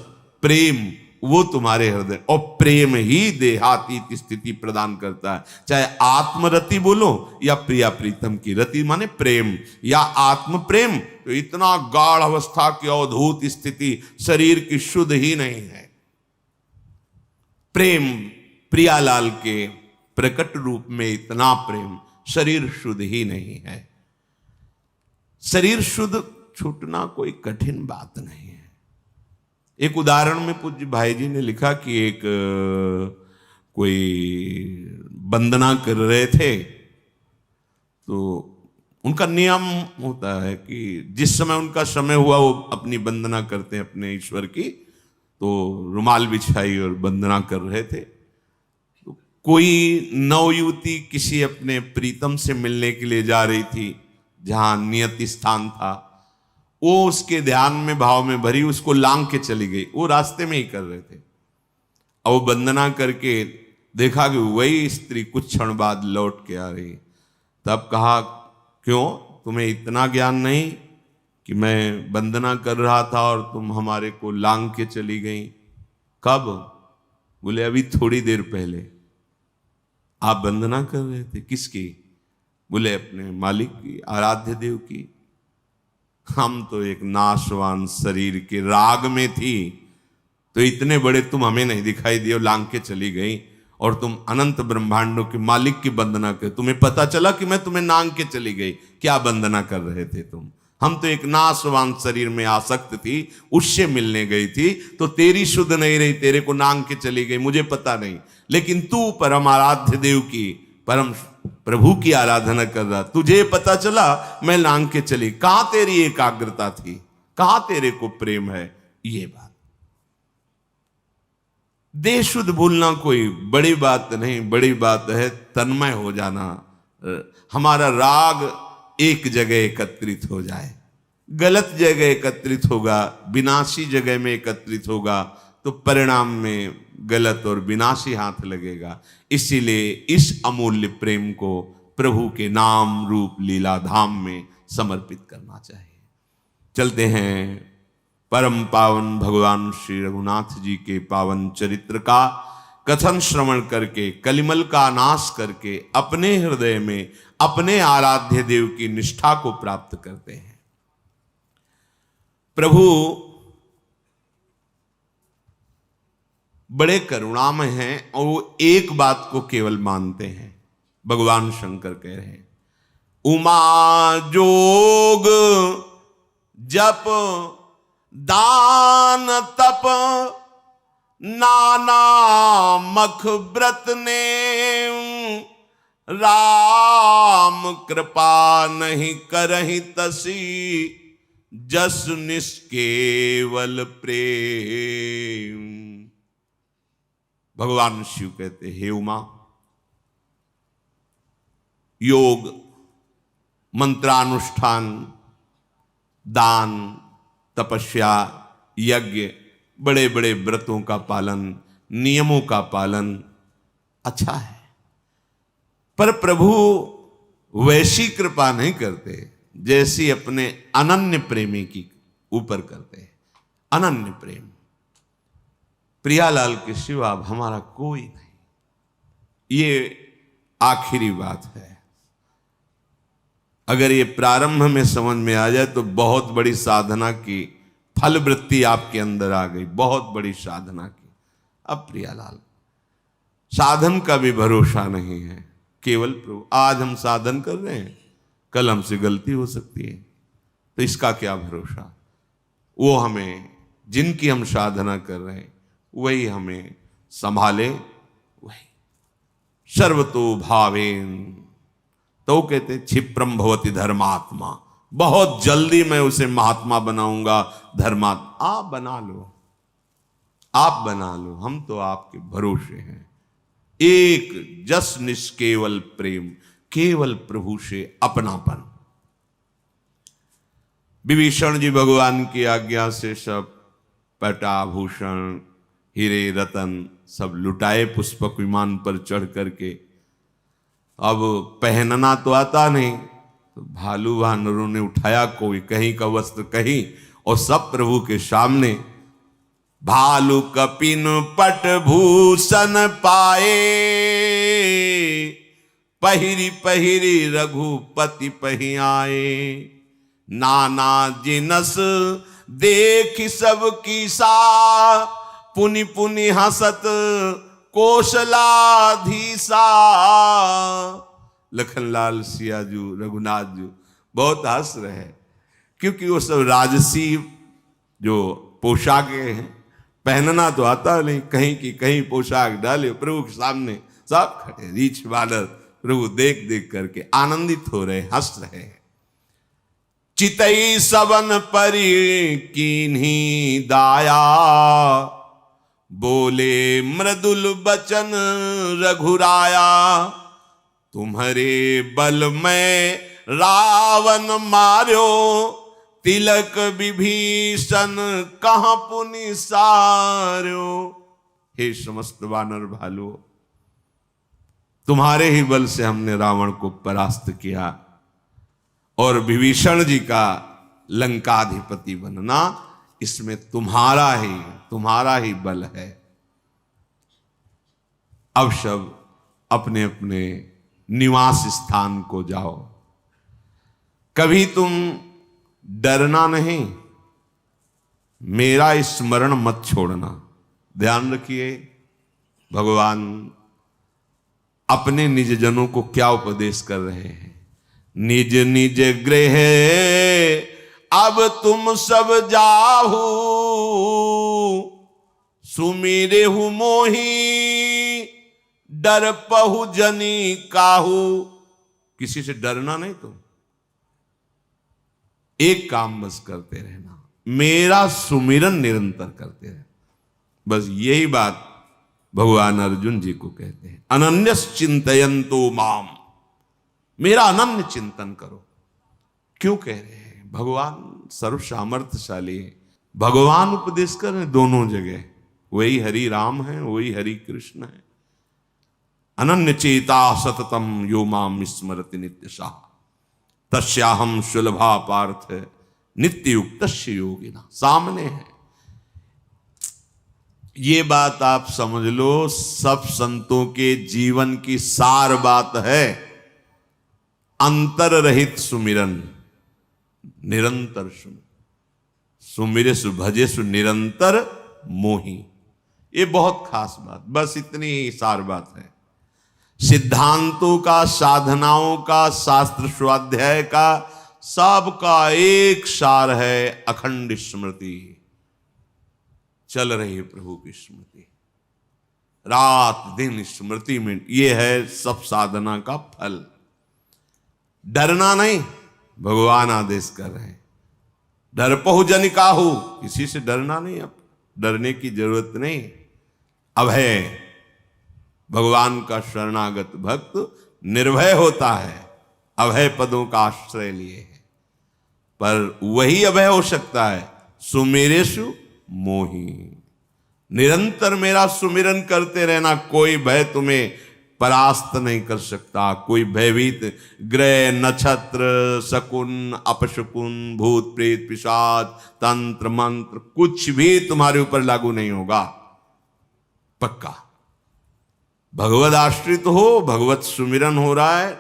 प्रेम, वो तुम्हारे हृदय, और प्रेम ही देहातीत स्थिति प्रदान करता है। चाहे आत्मरति बोलो या प्रिया प्रीतम की रति, माने प्रेम या आत्म प्रेम, तो इतना गाढ़ अवस्था की अवधूत स्थिति शरीर की शुद्ध ही नहीं है। प्रेम प्रियालाल के प्रकट रूप में इतना प्रेम, शरीर शुद्ध ही नहीं है। शरीर शुद्ध छूटना कोई कठिन बात नहीं है। एक उदाहरण में पूज्य भाई जी ने लिखा कि एक कोई वंदना कर रहे थे, तो उनका नियम होता है कि जिस समय उनका समय हुआ वो अपनी वंदना करते हैं अपने ईश्वर की। तो रुमाल बिछाई और वंदना कर रहे थे। तो कोई नवयुवती किसी अपने प्रीतम से मिलने के लिए जा रही थी, जहां नियत स्थान था। वो उसके ध्यान में भाव में भरी उसको लांग के चली गई। वो रास्ते में ही कर रहे थे। अब वो वंदना करके देखा कि वही स्त्री कुछ क्षण बाद लौट के आ रही। तब कहा, क्यों तुम्हें इतना ज्ञान नहीं कि मैं वंदना कर रहा था और तुम हमारे को लांग के चली गई? कब? बोले अभी थोड़ी देर पहले। आप वंदना कर रहे थे? किसकी? बोले अपने मालिक की, आराध्य देव की। हम तो एक नाशवान शरीर के राग में थी, तो इतने बड़े तुम हमें नहीं दिखाई दिए, लांग के चली गई, और तुम अनंत ब्रह्मांडों के मालिक की वंदना कर, तुम्हें पता चला कि मैं तुम्हें नांग के चली गई? क्या वंदना कर रहे थे तुम? हम तो एक नाशवान शरीर में आसक्त थी, उससे मिलने गई थी, तो तेरी शुद्ध नहीं रही, तेरे को नांग के चली गई, मुझे पता नहीं। लेकिन तू परम आराध्य देव की, परम प्रभु की आराधना कर रहा, तुझे पता चला मैं लांग के चली। कहां तेरी एकाग्रता थी? कहां तेरे को प्रेम है? ये बात। देह शुद्ध भूलना कोई बड़ी बात नहीं, बड़ी बात है तन्मय हो जाना। हमारा राग एक जगह एकत्रित हो जाए। गलत जगह एकत्रित होगा, विनाशी जगह में एकत्रित होगा, तो परिणाम में गलत और विनाशी हाथ लगेगा। इसीलिए इस अमूल्य प्रेम को प्रभु के नाम रूप लीला धाम में समर्पित करना चाहिए। चलते हैं परम पावन भगवान श्री रघुनाथ जी के पावन चरित्र का कथन श्रवण करके, कलिमल का नाश करके अपने हृदय में अपने आराध्य देव की निष्ठा को प्राप्त करते हैं। प्रभु बड़े करुणामय हैं और वो एक बात को केवल मानते हैं। भगवान शंकर कह रहे हैं, उमा जोग जप दान तप नाना मख व्रत ने, राम कृपा नहीं करहि तसी, जस निष्केवल प्रेम। भगवान शिव कहते, हे उमा, योग, मंत्रानुष्ठान, दान, तपस्या, यज्ञ, बड़े बड़े व्रतों का पालन, नियमों का पालन अच्छा है, पर प्रभु वैसी कृपा नहीं करते जैसी अपने अनन्य प्रेमी की ऊपर करते हैं। अनन्य प्रेम, प्रियालाल के सिवा अब हमारा कोई नहीं, ये आखिरी बात है। अगर ये प्रारंभ में समझ में आ जाए तो बहुत बड़ी साधना की फल वृत्ति आपके अंदर आ गई, बहुत बड़ी साधना की। अब प्रियालाल, साधन का भी भरोसा नहीं है, केवल प्रभु। आज हम साधन कर रहे हैं, कल हमसे गलती हो सकती है, तो इसका क्या भरोसा। वो हमें, जिनकी हम साधना कर रहे हैं वही हमें संभाले, वही सर्वतो भावेन। तो कहते क्षिप्रम भवति धर्मात्मा, बहुत जल्दी मैं उसे महात्मा बनाऊंगा, धर्मात्मा। आप बना लो, आप बना लो, हम तो आपके भरोसे हैं। एक जस निष्केवल प्रेम, केवल प्रभु से अपनापन। विभीषण जी भगवान की आज्ञा से सब पटाभूषण, हीरे रतन सब लुटाए पुष्पक विमान पर चढ़ करके। अब पहनना तो आता नहीं, तो भालू वानरों ने उठाया कोई कहीं का वस्त्र कहीं, और सब प्रभु के सामने। भालू कपिन पट भूषण पाए, पहिरी पहिरी रघुपति पहि आए। नाना जिनस देख सब कीसा, पुनि पुनि हसत कौशलाधीसा। लखनलाल सियाजू, रघुनाथ जू बहुत हंस रहे हैं, क्योंकि वो सब राजसी जो पोशाकें हैं, पहनना तो आता नहीं, कहीं की कहीं पोशाक डाले प्रभु के सामने, सब खड़े रीछ बानर प्रभु देख देख करके आनंदित हो रहे, हंस रहे हैं। चितई सबन परि कीन्ही दाया, बोले मृदुल बचन रघुराया। तुम्हारे बल में रावण मार्यो, तिलक विभीषण कहाँ पुनि सार्यो। हे समस्त वानर भालू, तुम्हारे ही बल से हमने रावण को परास्त किया, और विभीषण जी का लंकाधिपति बनना, इसमें तुम्हारा ही बल है। अब सब अपने अपने निवास स्थान को जाओ। कभी तुम डरना नहीं, मेरा स्मरण मत छोड़ना। ध्यान रखिए, भगवान अपने निज जनों को क्या उपदेश कर रहे हैं। निज निज गृह अब तुम सब जाहू, सुमिरे हु मोही डर पहु जनी काहू। किसी से डरना नहीं, तुम एक काम बस करते रहना, मेरा सुमिरन निरंतर करते रहना। बस यही बात भगवान अर्जुन जी को कहते हैं, अनन्यस चिंतयन्तो माम, मेरा अनन्य चिंतन करो। क्यों कह रहे हैं? भगवान सर्व सामर्थ्यशाली है, भगवान उपदेश कर रहे दोनों जगह, वही हरि राम है, वही हरि कृष्ण है। अनन्य चेता सततम यो माम स्मरति नित्यशः, तस्याहम सुलभा पार्थ नित्य युक्त योगिना। सामने है ये बात, आप समझ लो, सब संतों के जीवन की सार बात है। अंतर रहित सुमिरन, निरंतर सुमिरे सु भजे सु निरंतर मोही। ये बहुत खास बात, बस इतनी ही सार बात है। सिद्धांतों का, साधनाओं का, शास्त्र स्वाध्याय का, सबका एक सार है, अखंड स्मृति। चल रही है प्रभु की स्मृति। रात दिन स्मृति में, ये है सब साधना का फल। डरना नहीं, भगवान आदेश कर रहे हैं, डरपहु जन काहू, किसी से डरना नहीं, अब डरने की जरूरत नहीं। अभय, भगवान का शरणागत भक्त निर्भय होता है, अभय पदों का आश्रय लिए है। पर वही अभय हो सकता है सुमेरेषु मोही, निरंतर मेरा सुमिरन करते रहना, कोई भय तुम्हें परास्त नहीं कर सकता। कोई भयभीत ग्रह नक्षत्र शकुन अपशकुन भूत प्रेत पिशाच तंत्र मंत्र कुछ भी तुम्हारे ऊपर लागू नहीं होगा, पक्का। भगवद आश्रित हो, भगवत सुमिरन हो रहा है,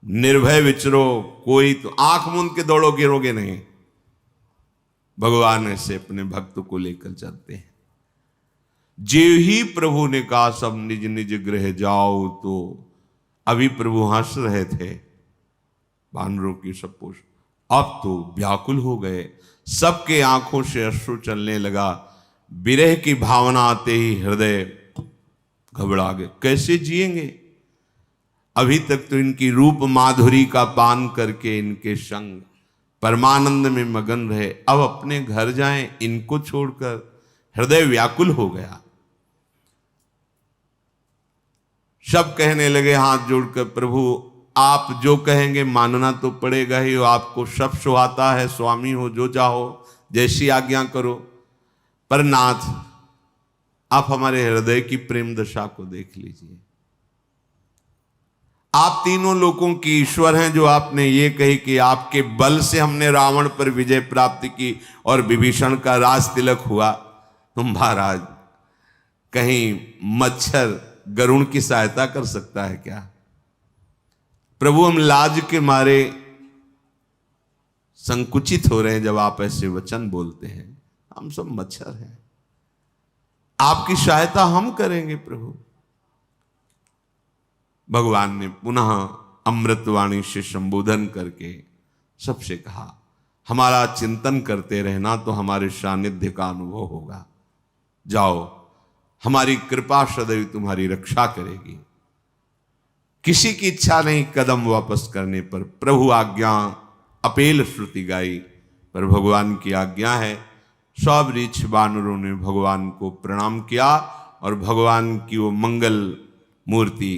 निर्भय विचरो, कोई तो आंख मूंद के दौड़ो गिरोगे नहीं। भगवान ऐसे अपने भक्त को लेकर चलते हैं। जेव ही प्रभु ने कहा सब निज निज गृह जाओ, तो अभी प्रभु हंस रहे थे वानरों की सब पोष, अब तो व्याकुल हो गए, सबके आंखों से अश्रु चलने लगा। विरह की भावना आते ही हृदय घबरा गए, कैसे जिएंगे। अभी तक तो इनकी रूप माधुरी का पान करके इनके संग परमानंद में मगन रहे, अब अपने घर जाएं इनको छोड़कर, हृदय व्याकुल हो गया। सब कहने लगे हाथ जोड़कर, प्रभु आप जो कहेंगे मानना तो पड़ेगा ही, आपको सब सुहाता है, स्वामी हो, जो चाहो जैसी आज्ञा करो। पर नाथ आप हमारे हृदय की प्रेम दशा को देख लीजिए। आप तीनों लोगों की ईश्वर हैं, जो आपने ये कही कि आपके बल से हमने रावण पर विजय प्राप्त की और विभीषण का राज तिलक हुआ। तुम महाराज कहीं मच्छर गरुण की सहायता कर सकता है क्या? प्रभु हम लाज के मारे संकुचित हो रहे हैं जब आप ऐसे वचन बोलते हैं। हम सब मच्छर हैं, आपकी सहायता हम करेंगे प्रभु। भगवान ने पुनः अमृतवाणी से संबोधन करके सबसे कहा, हमारा चिंतन करते रहना तो हमारे सानिध्य का अनुभव होगा। जाओ, हमारी कृपा सदैव तुम्हारी रक्षा करेगी। किसी की इच्छा नहीं कदम वापस करने पर। प्रभु आज्ञा अपेल श्रुति गाई, पर भगवान की आज्ञा है। सब ऋक्ष वानरों ने भगवान को प्रणाम किया और भगवान की वो मंगल मूर्ति,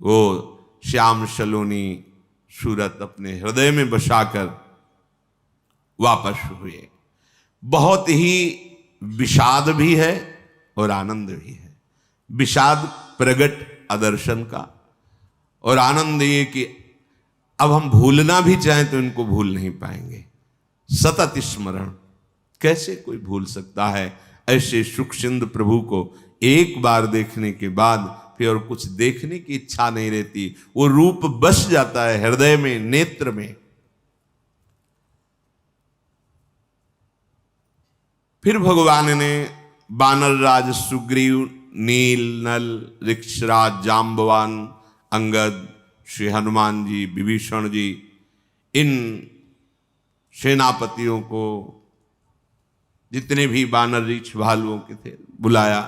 वो श्याम सलोनी सूरत अपने हृदय में बसाकर वापस हुए। बहुत ही विषाद भी है और आनंद भी है। विषाद प्रगट आदर्शन का, और आनंद ये कि अब हम भूलना भी चाहें तो इनको भूल नहीं पाएंगे। सतत स्मरण, कैसे कोई भूल सकता है ऐसे सुखसिंद प्रभु को एक बार देखने के बाद फिर और कुछ देखने की इच्छा नहीं रहती। वो रूप बस जाता है हृदय में, नेत्र में। फिर भगवान ने वानरराज सुग्रीव, नील नल, ऋक्षराज जाम्बवान, अंगद, श्री हनुमान जी, विभीषण जी, इन सेनापतियों को, जितने भी वानर ऋक्ष भालुओं के थे, बुलाया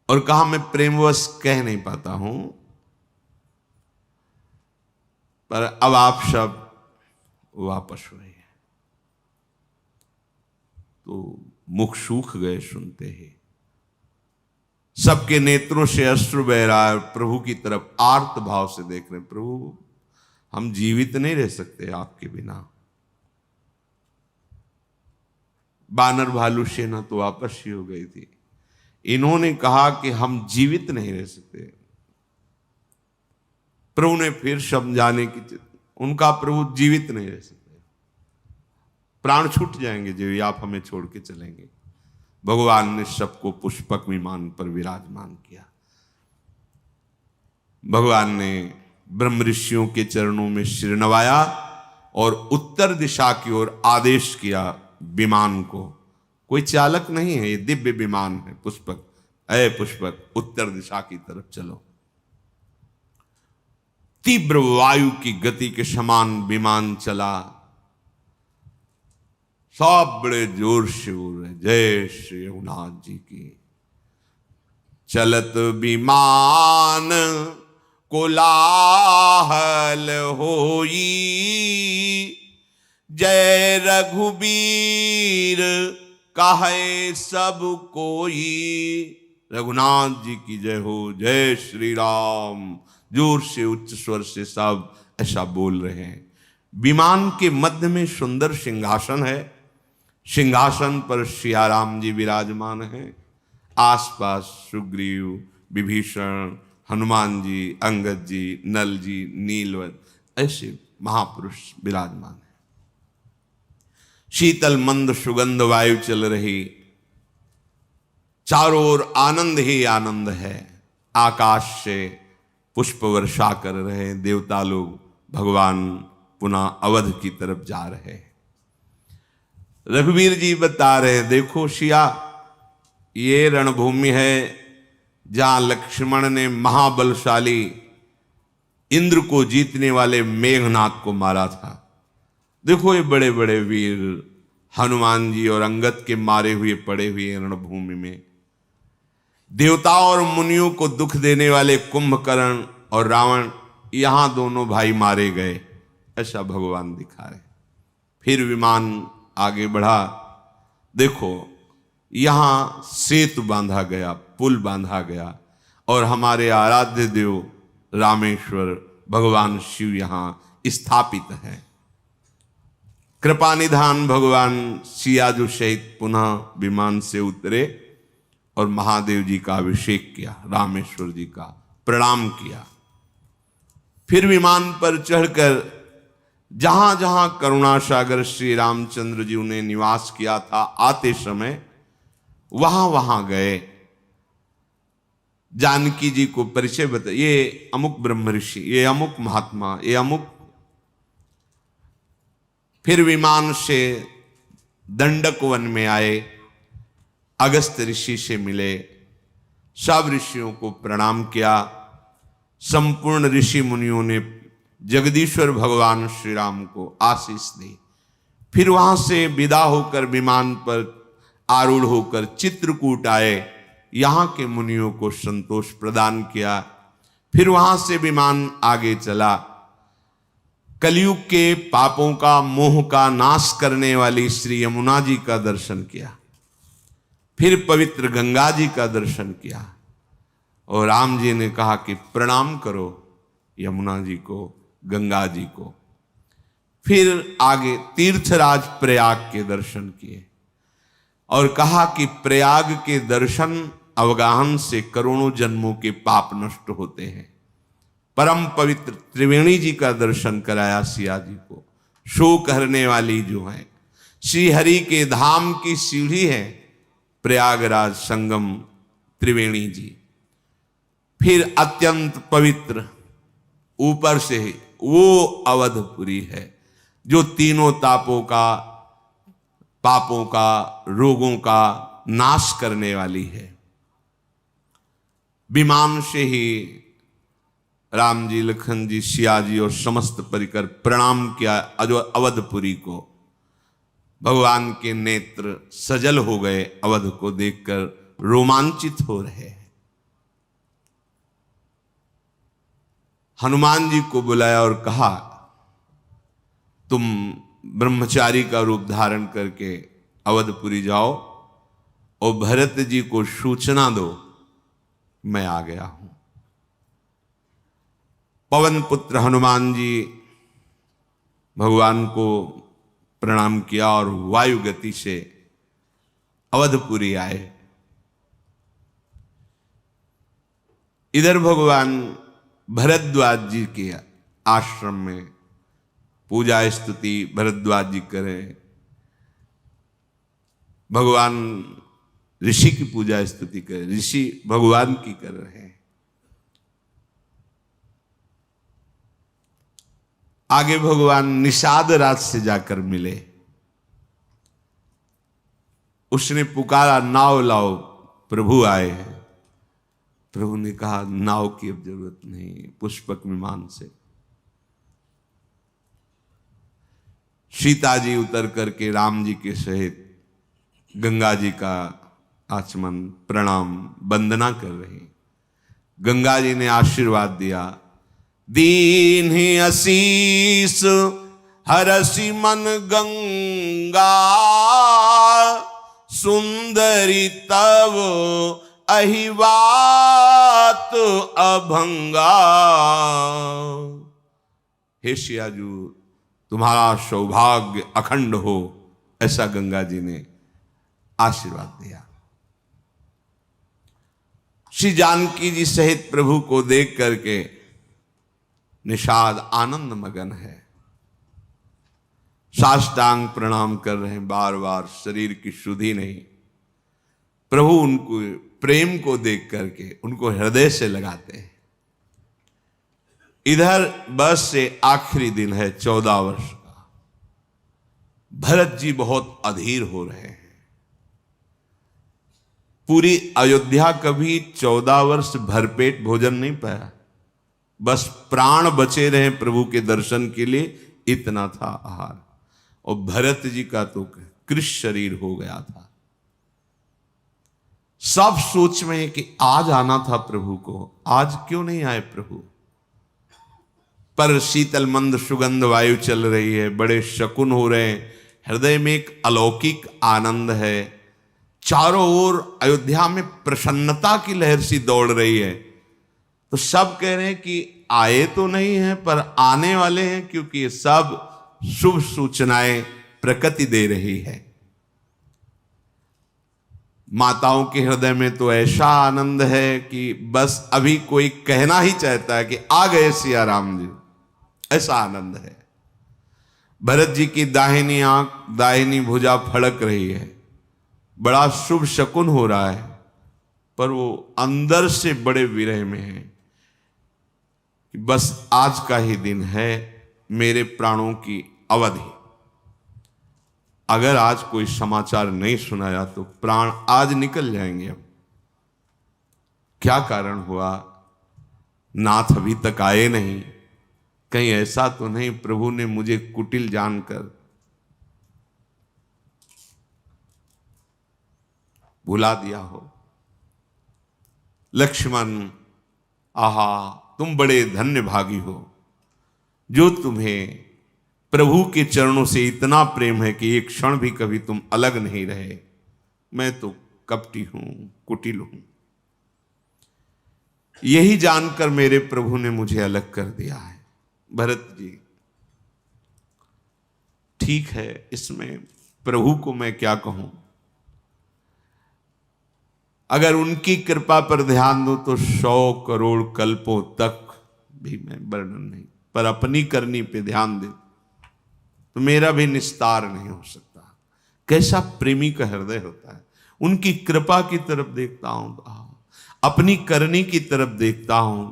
और कहा मैं प्रेमवश कह नहीं पाता हूं, पर अब आप सब वापस हुए। तो मुख सूख गए सुनते ही। सबके नेत्रों से अश्रु बह रहा है, प्रभु की तरफ आर्त भाव से देख रहे। प्रभु हम जीवित नहीं रह सकते आपके बिना। वानर भालू सेना तो वापस ही हो गई थी। इन्होंने कहा कि हम जीवित नहीं रह सकते। प्रभु ने फिर समझाने की, उनका प्रभु जीवित नहीं रह सकते, प्राण छूट जाएंगे जो आप हमें छोड़ के चलेंगे। भगवान ने सबको पुष्पक विमान पर विराजमान किया। भगवान ने ब्रह्म ऋषियों के चरणों में सिर नवाया और उत्तर दिशा की ओर आदेश किया विमान को। कोई चालक नहीं है, ये दिव्य विमान है पुष्पक। अय पुष्पक, उत्तर दिशा की तरफ चलो। तीव्र वायु की गति के समान विमान चला। सब बड़े जोर से बोल रहे जय श्री रघुनाथ जी की। चलत विमान कोलाहल होई, जय रघुबीर कहे सब कोई। रघुनाथ जी की जय हो, जय श्री राम। जोर से उच्च स्वर से सब ऐसा बोल रहे हैं। विमान के मध्य में सुंदर सिंहासन है, सिंहासन पर सिया राम जी विराजमान हैं। आसपास सुग्रीव, विभीषण, हनुमान जी, अंगद जी, नल जी, नीलवत ऐसे महापुरुष विराजमान हैं। शीतल मंद सुगंध वायु चल रही, चारों ओर आनंद ही आनंद है। आकाश से पुष्प वर्षा कर रहे देवता लोग, भगवान पुनः अवध की तरफ जा रहे हैं। रघुवीर जी बता रहे, देखो सिया, ये रणभूमि है जहां लक्ष्मण ने महाबलशाली इंद्र को जीतने वाले मेघनाथ को मारा था। देखो ये बड़े बड़े वीर हनुमान जी और अंगद के मारे हुए पड़े हुए रणभूमि में। देवताओं और मुनियों को दुख देने वाले कुंभकर्ण और रावण, यहां दोनों भाई मारे गए, ऐसा भगवान दिखा रहे। फिर विमान आगे बढ़ा, देखो यहां सेतु बांधा गया, पुल बांधा गया, और हमारे आराध्य देव रामेश्वर भगवान शिव यहां स्थापित हैं। कृपा निधान भगवान सियाजू सहित पुनः विमान से उतरे और महादेव जी का अभिषेक किया, रामेश्वर जी का प्रणाम किया। फिर विमान पर चढ़कर जहां जहां करुणा सागर श्री रामचंद्र जी ने निवास किया था, आते समय वहां वहां गए। जानकी जी को परिचय बताया, ये अमुक ब्रह्म ऋषि, ये अमुक महात्मा, ये अमुक। फिर विमान से दंडक वन में आए, अगस्त ऋषि से मिले, सब ऋषियों को प्रणाम किया। संपूर्ण ऋषि मुनियों ने जगदीश्वर भगवान श्री राम को आशीष दी। फिर वहां से विदा होकर विमान पर आरूढ़ होकर चित्रकूट आए, यहां के मुनियों को संतोष प्रदान किया। फिर वहां से विमान आगे चला, कलयुग के पापों का, मोह का नाश करने वाली श्री यमुना जी का दर्शन किया। फिर पवित्र गंगा जी का दर्शन किया, और राम जी ने कहा कि प्रणाम करो यमुना जी को, गंगा जी को। फिर आगे तीर्थराज प्रयाग के दर्शन किए और कहा कि प्रयाग के दर्शन अवगाहन से करोड़ों जन्मों के पाप नष्ट होते हैं। परम पवित्र त्रिवेणी जी का दर्शन कराया सिया जी को, शोक हरने वाली जो है श्री हरि के धाम की सीढ़ी है प्रयागराज संगम त्रिवेणी जी। फिर अत्यंत पवित्र ऊपर से वो अवधपुरी है जो तीनों तापों का, पापों का, रोगों का नाश करने वाली है। विमान से ही राम जी, लखन जी, सिया जी और समस्त परिकर प्रणाम किया अवधपुरी को। भगवान के नेत्र सजल हो गए, अवध को देखकर रोमांचित हो रहे हैं। हनुमान जी को बुलाया और कहा, तुम ब्रह्मचारी का रूप धारण करके अवधपुरी जाओ और भरत जी को सूचना दो, मैं आ गया हूं। पवन पुत्र हनुमान जी भगवान को प्रणाम किया और वायु गति से अवधपुरी आए। इधर भगवान भरद्वाज जी के आश्रम में पूजा स्तुति भरद्वाज जी करें। भगवान ऋषि की पूजा स्तुति करें, ऋषि भगवान की कर रहे हैं। आगे भगवान निषाद राज से जाकर मिले, उसने पुकारा, नाव लाओ, प्रभु आए हैं। प्रभु ने कहा, नाव की अब जरूरत नहीं, पुष्पक विमान से। सीता जी उतर करके राम जी के सहित गंगा जी का आचमन प्रणाम वंदना कर रही। गंगा जी ने आशीर्वाद दिया, दीन ही आशीष हरसि मन गंगा, सुंदरी तव अहिवात अभंगा। हे सियाजू, तुम्हारा सौभाग्य अखंड हो, ऐसा गंगा जी ने आशीर्वाद दिया। श्री जानकी जी सहित प्रभु को देख करके निषाद आनंद मगन है, साष्टांग प्रणाम कर रहे हैं बार बार, शरीर की शुद्धि नहीं। प्रभु उनको प्रेम को देख करके उनको हृदय से लगाते हैं। इधर बस से आखिरी दिन है 14 वर्ष का। भरत जी बहुत अधीर हो रहे हैं। पूरी अयोध्या कभी 14 वर्ष भरपेट भोजन नहीं पाया, बस प्राण बचे रहे प्रभु के दर्शन के लिए, इतना था आहार। और भरत जी का तो कृश शरीर हो गया था। सब सोच में कि आज आना था प्रभु को, आज क्यों नहीं आए प्रभु। पर शीतल मंद सुगंध वायु चल रही है, बड़े शकुन हो रहे हैं, हृदय में एक अलौकिक आनंद है। चारों ओर अयोध्या में प्रसन्नता की लहर सी दौड़ रही है। तो सब कह रहे हैं कि आए तो नहीं हैं पर आने वाले हैं, क्योंकि ये सब शुभ सूचनाएं प्रकृति दे रही है। माताओं के हृदय में तो ऐसा आनंद है कि बस अभी कोई कहना ही चाहता है कि आ गए सिया राम जी, ऐसा आनंद है। भरत जी की दाहिनी आंख, दाहिनी भुजा फड़क रही है, बड़ा शुभ शकुन हो रहा है, पर वो अंदर से बड़े विरह में है कि बस आज का ही दिन है, मेरे प्राणों की अवधि। अगर आज कोई समाचार नहीं सुनाया तो प्राण आज निकल जाएंगे। अब क्या कारण हुआ, नाथ अभी तक आए नहीं, कहीं ऐसा तो नहीं प्रभु ने मुझे कुटिल जानकर भुला दिया हो। लक्ष्मण, आहा तुम बड़े धन्य भागी हो, जो तुम्हें प्रभु के चरणों से इतना प्रेम है कि एक क्षण भी कभी तुम अलग नहीं रहे। मैं तो कपटी हूं, कुटिल हूं। यही जानकर मेरे प्रभु ने मुझे अलग कर दिया है। भरत जी, ठीक है, इसमें प्रभु को मैं क्या कहूं। अगर उनकी कृपा पर ध्यान दो तो 100 करोड़ कल्पों तक भी मैं वर्णन नहीं, पर अपनी करनी पे ध्यान दे तो मेरा भी निस्तार नहीं हो सकता। कैसा प्रेमी का हृदय होता है। उनकी कृपा की तरफ देखता हूं तो अपनी करनी की तरफ देखता हूं,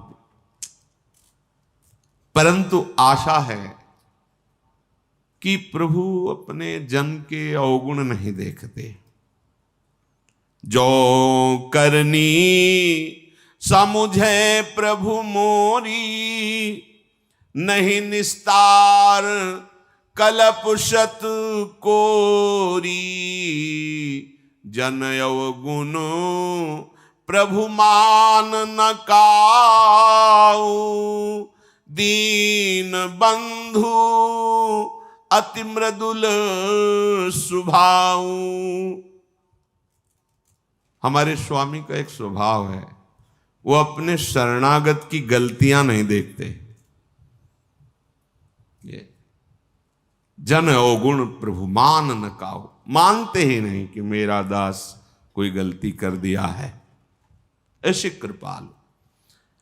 परंतु आशा है कि प्रभु अपने जन के अवगुण नहीं देखते। जो करनी समुझे प्रभु मोरी, नहीं निस्तार कलप शत कोरी। जन अवगुण प्रभु मान न काऊ, दीन बंधु अति मृदुल सुभाऊ। हमारे स्वामी का एक स्वभाव है, वो अपने शरणागत की गलतियां नहीं देखते। ये जन अवगुण प्रभु मान न काऊ, मानते ही नहीं कि मेरा दास कोई गलती कर दिया है। ऐसे कृपाल,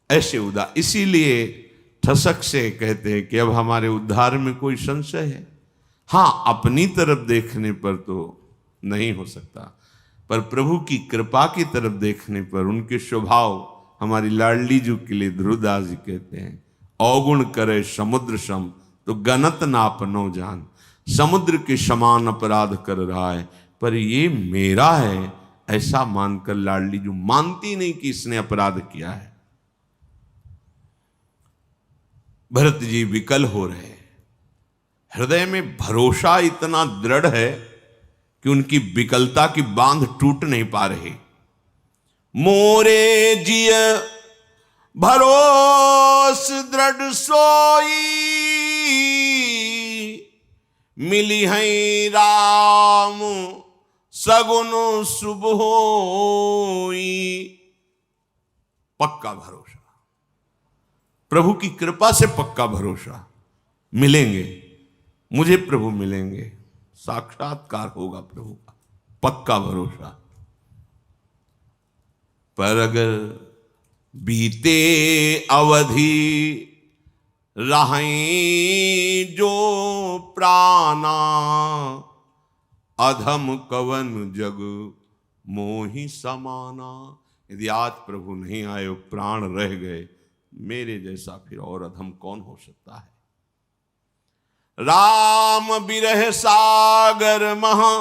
ऐसे उदार। इसीलिए ठसक से कहते हैं कि अब हमारे उद्धार में कोई संशय है। हां, अपनी तरफ देखने पर तो नहीं हो सकता, पर प्रभु की कृपा की तरफ देखने पर उनके स्वभाव। हमारी लाडली जी के लिए ध्रुवदास जी कहते हैं, अवगुण करे समुद्र सम तो गनत ना अपनो जान। समुद्र के समान अपराध कर रहा है, पर ये मेरा है ऐसा मानकर लाडली जी मानती नहीं कि इसने अपराध किया है। भरत जी विकल हो रहे हैं, हृदय में भरोसा इतना दृढ़ है कि उनकी विकलता की बांध टूट नहीं पा रही। मोरे जिय भरोस दृढ़ सोई, मिली है राम सगुन शुभ होई। पक्का भरोसा, प्रभु की कृपा से पक्का भरोसा, मिलेंगे, मुझे प्रभु मिलेंगे, साक्षात्कार होगा प्रभु का, पक्का भरोसा। पर अगर बीते अवधि रहें जो प्राणा, अधम कवन जग मोहि समाना। यदि आज प्रभु नहीं आए, प्राण रह गए, मेरे जैसा फिर और अधम कौन हो सकता है। राम बिरह सागर महा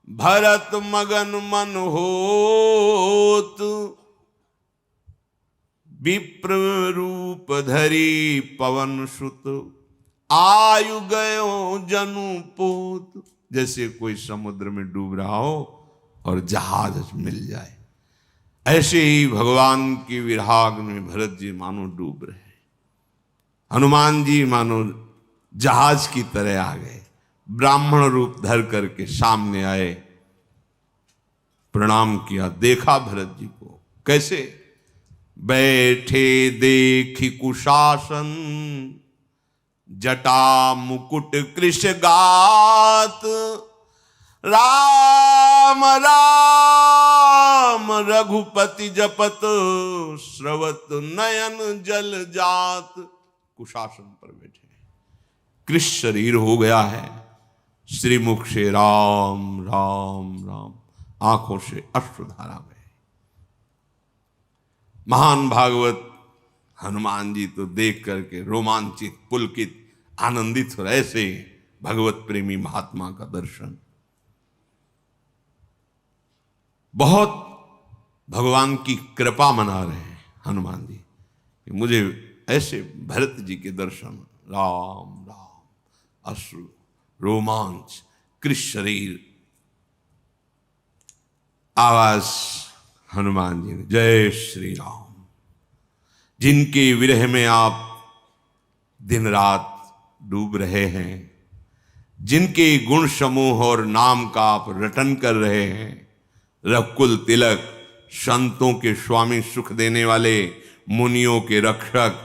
भरत मगन मन होत, विप्र रूप धरी पवन सुत, आयु गयो जनु पोत। जैसे कोई समुद्र में डूब रहा हो और जहाज मिल जाए, ऐसे ही भगवान की विराग में भरत जी मानो डूब रहे, हनुमान जी मानो जहाज की तरह आ गए, ब्राह्मण रूप धर करके सामने आए, प्रणाम किया, देखा भरत जी को कैसे बैठे देखी कुशासन, जटा मुकुट कृष गात, राम राम रघुपति जपत, श्रवत नयन जल जात। कुशासन पर बैठे, कृष शरीर हो गया है, श्रीमुख से राम राम राम, आंखों से अश्रुधारा बहे। महान भागवत हनुमान जी तो देख करके रोमांचित, पुलकित, आनंदित हो रहे, ऐसे भगवत प्रेमी महात्मा का दर्शन। बहुत भगवान की कृपा मना रहे हैं हनुमान जी कि मुझे ऐसे भरत जी के दर्शन, राम राम, अश्रु, रोमांच, कृष शरीर। आवाज हनुमान जी ने, जय श्री राम। जिनके विरह में आप दिन रात डूब रहे हैं, जिनके गुण समूह और नाम का आप रटन कर रहे हैं, रघुकुल तिलक, संतों के स्वामी, सुख देने वाले, मुनियों के रक्षक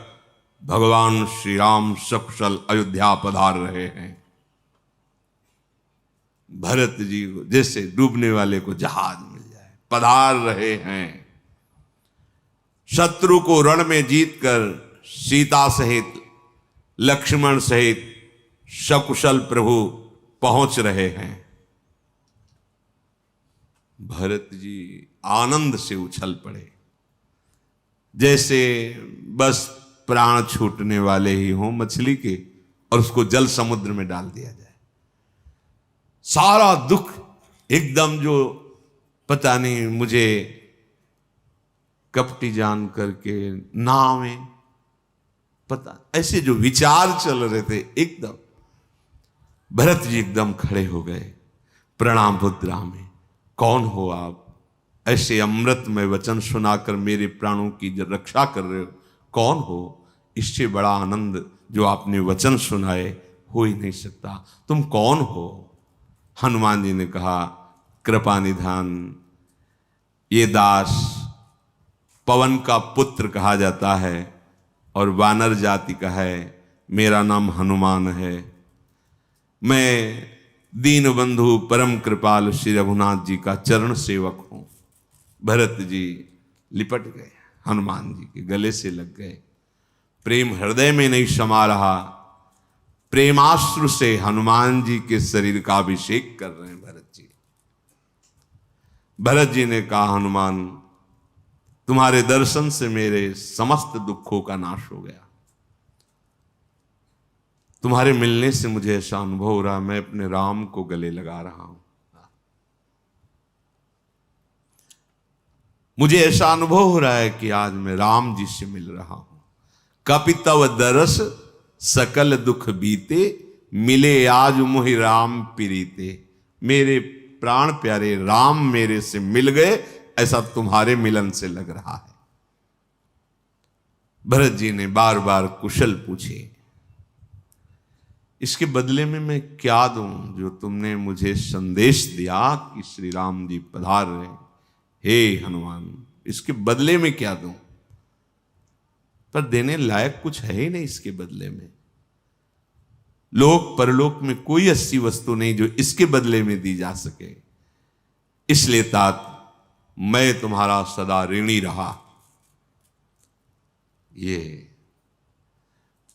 भगवान श्री राम सकुशल अयोध्या पधार रहे हैं। भरत जी को जैसे डूबने वाले को जहाज मिल जाए, पधार रहे हैं। शत्रु को रण में जीतकर सीता सहित, लक्ष्मण सहित सकुशल प्रभु पहुंच रहे हैं। भरत जी आनंद से उछल पड़े, जैसे बस प्राण छूटने वाले ही हों मछली के, और उसको जल समुद्र में डाल दिया जाए। सारा दुख एकदम, जो पता नहीं मुझे कपटी जान करके नावें, पता ऐसे जो विचार चल रहे थे, एकदम भरत जी एकदम खड़े हो गए, प्रणाम मुद्रा में। कौन हो आप? ऐसे अमृतमय वचन सुनाकर मेरे प्राणों की जो रक्षा कर रहे हो, कौन हो? इससे बड़ा आनंद जो आपने वचन सुनाए हो ही नहीं सकता। तुम कौन हो? हनुमान जी ने कहा, कृपा निधान, ये दास पवन का पुत्र कहा जाता है और वानर जाति का है, मेरा नाम हनुमान है। मैं दीन बंधु परम कृपाल श्री रघुनाथ जी का चरण सेवक हूं। भरत जी लिपट गए, हनुमान जी के गले से लग गए। प्रेम हृदय में नहीं समा रहा, प्रेमाश्रु से हनुमान जी के शरीर का अभिषेक कर रहे हैं भरत जी। भरत जी ने कहा, हनुमान तुम्हारे दर्शन से मेरे समस्त दुखों का नाश हो गया। तुम्हारे मिलने से मुझे ऐसा अनुभव हो रहा, मैं अपने राम को गले लगा रहा हूं। मुझे ऐसा अनुभव हो रहा है कि आज मैं राम जी से मिल रहा हूं। कपितव दरस सकल दुख बीते, मिले आज मोहि राम प्रीते। मेरे प्राण प्यारे राम मेरे से मिल गए, ऐसा तुम्हारे मिलन से लग रहा है। भरत जी ने बार बार कुशल पूछे, इसके बदले में मैं क्या दूं जो तुमने मुझे संदेश दिया कि श्री राम जी पधार रहे, हे हनुमान, इसके बदले में क्या दूं? पर देने लायक कुछ है ही नहीं इसके बदले में। लोक परलोक में कोई ऐसी वस्तु नहीं जो इसके बदले में दी जा सके। इसलिए तात मैं तुम्हारा सदा ऋणी रहा। ये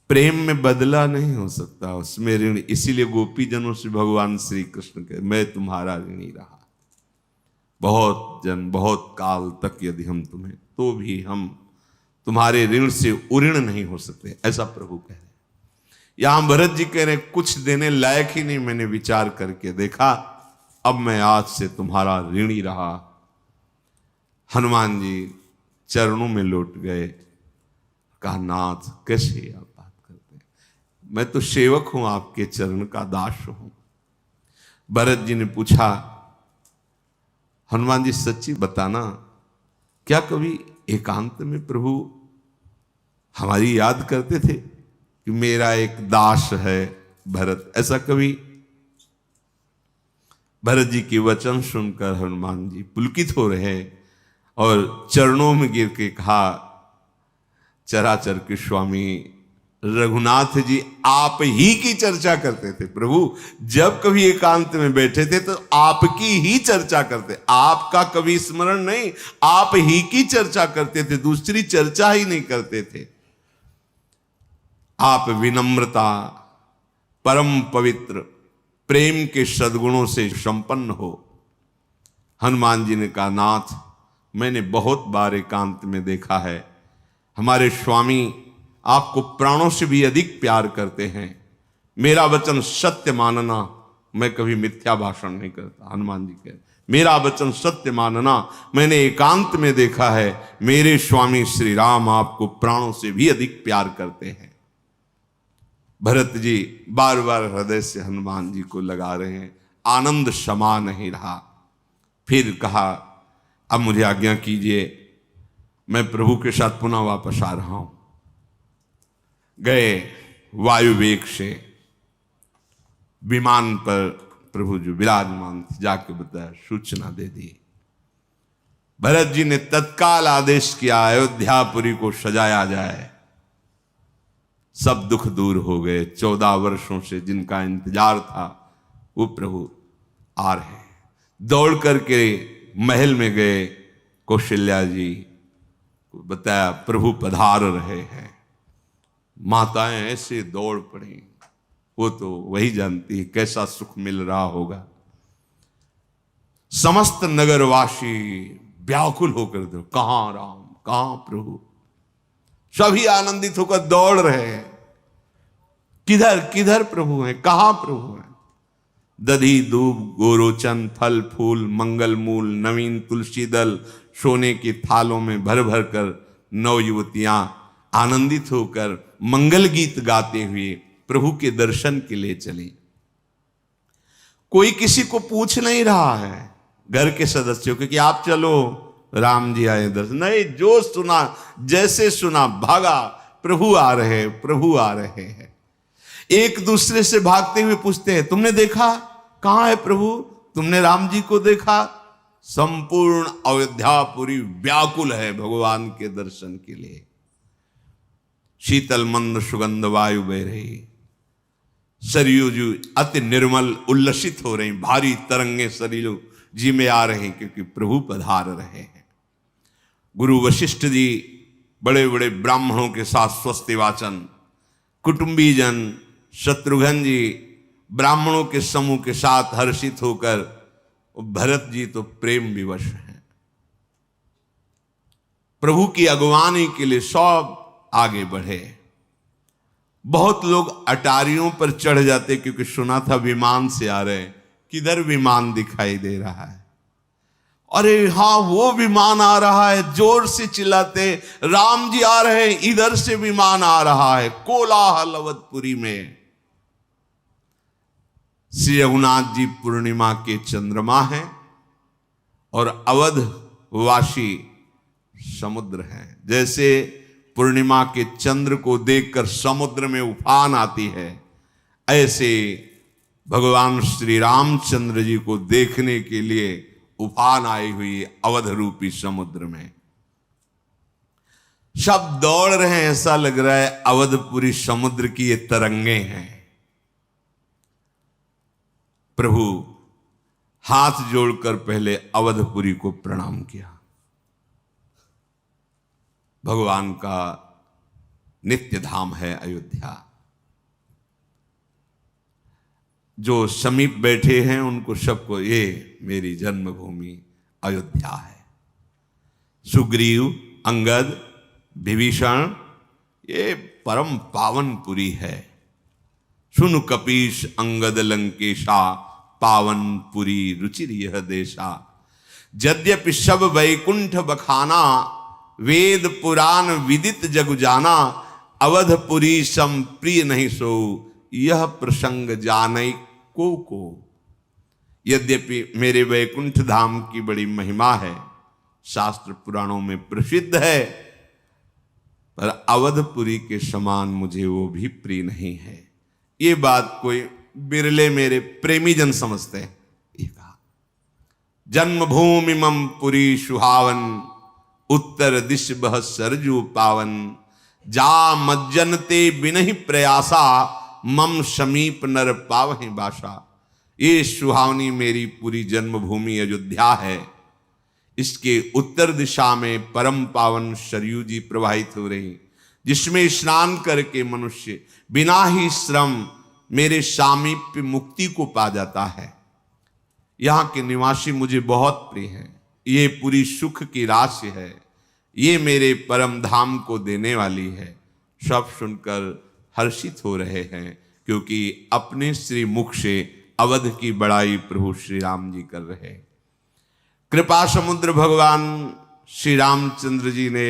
प्रेम में बदला नहीं हो सकता, उसमें ऋण। इसीलिए गोपी जनों से भगवान श्री कृष्ण के मैं तुम्हारा ऋणी रहा। बहुत जन बहुत काल तक यदि हम तुम्हें, तो भी हम तुम्हारे ऋण से उऋण नहीं हो सकते, ऐसा प्रभु कह रहे। यहां भरत जी कह रहे कुछ देने लायक ही नहीं, मैंने विचार करके देखा, अब मैं आज से तुम्हारा ऋणी रहा। हनुमान जी चरणों में लौट गए, कहा नाथ कैसे आप बात करते हैं, मैं तो सेवक हूं, आपके चरण का दास हूं। भरत जी ने पूछा, हनुमान जी सच्ची बताना, क्या कभी एकांत में प्रभु हमारी याद करते थे कि मेरा एक दास है भरत? ऐसा कभी? भरत जी के वचन सुनकर हनुमान जी पुलकित हो रहे और चरणों में गिर के कहा, चराचर के स्वामी रघुनाथ जी आप ही की चर्चा करते थे प्रभु। जब कभी एकांत में बैठे थे तो आपकी ही चर्चा करते, आपका कभी स्मरण नहीं, आप ही की चर्चा करते थे, दूसरी चर्चा ही नहीं करते थे। आप विनम्रता, परम पवित्र, प्रेम के सद्गुणों से संपन्न हो। हनुमान जी ने कहा, नाथ मैंने बहुत बार एकांत में देखा है, हमारे स्वामी आपको प्राणों से भी अधिक प्यार करते हैं। मेरा वचन सत्य मानना, मैं कभी मिथ्या भाषण नहीं करता। हनुमान जी कह, मेरा वचन सत्य मानना, मैंने एकांत में देखा है, मेरे स्वामी श्री राम आपको प्राणों से भी अधिक प्यार करते हैं। भरत जी बार बार हृदय से हनुमान जी को लगा रहे हैं, आनंद क्षमा नहीं रहा। फिर कहा, अब मुझे आज्ञा कीजिए, मैं प्रभु के साथ पुनः वापस आ रहा हूं। गए वायु वेग से विमान पर प्रभु जो विराजमान थे, जाके बताया, सूचना दे दी। भरत जी ने तत्काल आदेश किया, अयोध्यापुरी को सजाया जाए। सब दुख दूर हो गए। 14 वर्षों से जिनका इंतजार था वो प्रभु आ रहे हैं। दौड़ करके महल में गए, कौशल्या जी को बताया प्रभु पधार रहे हैं। माताएं ऐसे दौड़ पड़ी, वो तो वही जानती है कैसा सुख मिल रहा होगा। समस्त नगरवासी व्याकुल होकर दो, कहां राम, कहां प्रभु, सभी आनंदित होकर दौड़ रहे हैं, किधर किधर प्रभु हैं, कहां प्रभु हैं। दधी दूब गोरोचन फल फूल मंगल मूल नवीन तुलसी दल सोने की थालों में भर भर कर 9 युवतियां आनंदित होकर मंगल गीत गाते हुए प्रभु के दर्शन के लिए चली। कोई किसी को पूछ नहीं रहा है घर के सदस्यों को कि आप चलो, राम जी आए दर्शन, नहीं, जो सुना जैसे सुना भागा, प्रभु आ रहे हैं, प्रभु आ रहे हैं। एक दूसरे से भागते हुए पूछते हैं, तुमने देखा, कहां है प्रभु, तुमने राम जी को देखा? संपूर्ण अयोध्यापुरी व्याकुल है भगवान के दर्शन के लिए। शीतल मंद सुगंध वायु बह रही, सरयू जी अति निर्मल उल्लसित हो रही, भारी तरंगे सरयू जी में आ रहे हैं क्योंकि प्रभु पधार रहे हैं। गुरु वशिष्ठ जी बड़े बड़े ब्राह्मणों के साथ स्वस्ति वाचन, कुटुंबी जन शत्रुघ्न जी ब्राह्मणों के समूह के साथ हर्षित होकर, भरत जी तो प्रेम विवश हैं। प्रभु की अगवानी के लिए सब आगे बढ़े। बहुत लोग अटारियों पर चढ़ जाते क्योंकि सुना था विमान से आ रहे हैं। किधर विमान दिखाई दे रहा है? अरे हाँ, वो विमान आ रहा है, जोर से चिल्लाते, राम जी आ रहे हैं, इधर से विमान आ रहा है। कोलाहल अवधपुरी में। श्री रघुनाथ जी पूर्णिमा के चंद्रमा हैं और अवध वासी समुद्र हैं। जैसे पूर्णिमा के चंद्र को देखकर समुद्र में उफान आती है, ऐसे भगवान श्री रामचंद्र जी को देखने के लिए उफान आई हुई अवध रूपी समुद्र में। सब दौड़ रहे हैं, ऐसा लग रहा है अवधपुरी समुद्र की ये तरंगे हैं। प्रभु हाथ जोड़कर पहले अवधपुरी को प्रणाम किया। भगवान का नित्य धाम है अयोध्या। जो समीप बैठे हैं उनको सबको ये मेरी जन्मभूमि अयोध्या है। सुग्रीव, अंगद, विभीषण, ये परम पावन पुरी है। सुन कपीश अंगद लंकेशा, पावन पुरी रुचिर यह देशा। यद्यपि सब वैकुंठ बखाना, वेद पुराण विदित जग जाना। अवधपुरी सम प्रिय नहीं सो, यह प्रसंग जानई को। यद्यपि मेरे वैकुंठ धाम की बड़ी महिमा है, शास्त्र पुराणों में प्रसिद्ध है, पर अवधपुरी के समान मुझे वो भी प्रिय नहीं है। ये बात कोई बिरले मेरे प्रेमी जन समझते हैं। ये कहा जन्मभूमि मम पुरी सुहावन, उत्तर दिश बह सरजू पावन। जा मज्जनते बिनहि प्रयासा, मम समीप नर पावहि बासा। ये सुहावनी मेरी पूरी जन्मभूमि अयोध्या है। इसके उत्तर दिशा में परम पावन सरयू जी प्रवाहित हो रही, जिसमें स्नान करके मनुष्य बिना ही श्रम मेरे सामीप्य मुक्ति को पा जाता है। यहाँ के निवासी मुझे बहुत प्रिय हैं। ये पूरी सुख की राशि है, ये मेरे परम धाम को देने वाली है। सब सुनकर हर्षित हो रहे हैं, क्योंकि अपने श्री मुख से अवध की बड़ाई प्रभु श्री राम जी कर रहे हैं। कृपा समुद्र भगवान श्री रामचंद्र जी ने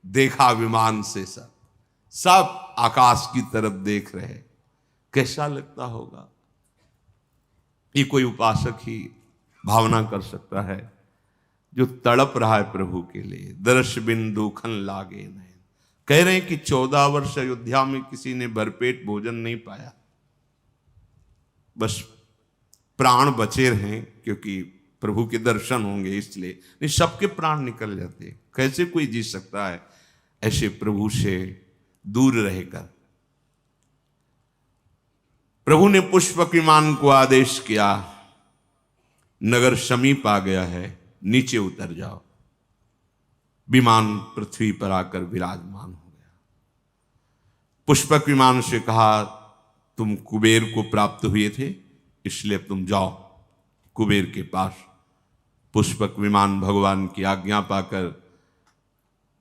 देखा विमान से, सब आकाश की तरफ देख रहे। कैसा लगता होगा? ये कोई उपासक ही भावना कर सकता है, जो तड़प रहा है प्रभु के लिए। दर्श बिन दुखन लागे नैन। कह रहे हैं कि 14 वर्ष अयोध्या में किसी ने भरपेट भोजन नहीं पाया, बस प्राण बचे रहे, क्योंकि प्रभु के दर्शन होंगे इसलिए। नहीं, सबके प्राण निकल जाते। कैसे कोई जी सकता है ऐसे प्रभु से दूर रहकर? प्रभु ने पुष्पक विमान को आदेश किया, नगर समीप आ गया है, नीचे उतर जाओ। विमान पृथ्वी पर आकर विराजमान हो गया। पुष्पक विमान से कहा, तुम कुबेर को प्राप्त हुए थे, इसलिए तुम जाओ कुबेर के पास। पुष्पक विमान भगवान की आज्ञा पाकर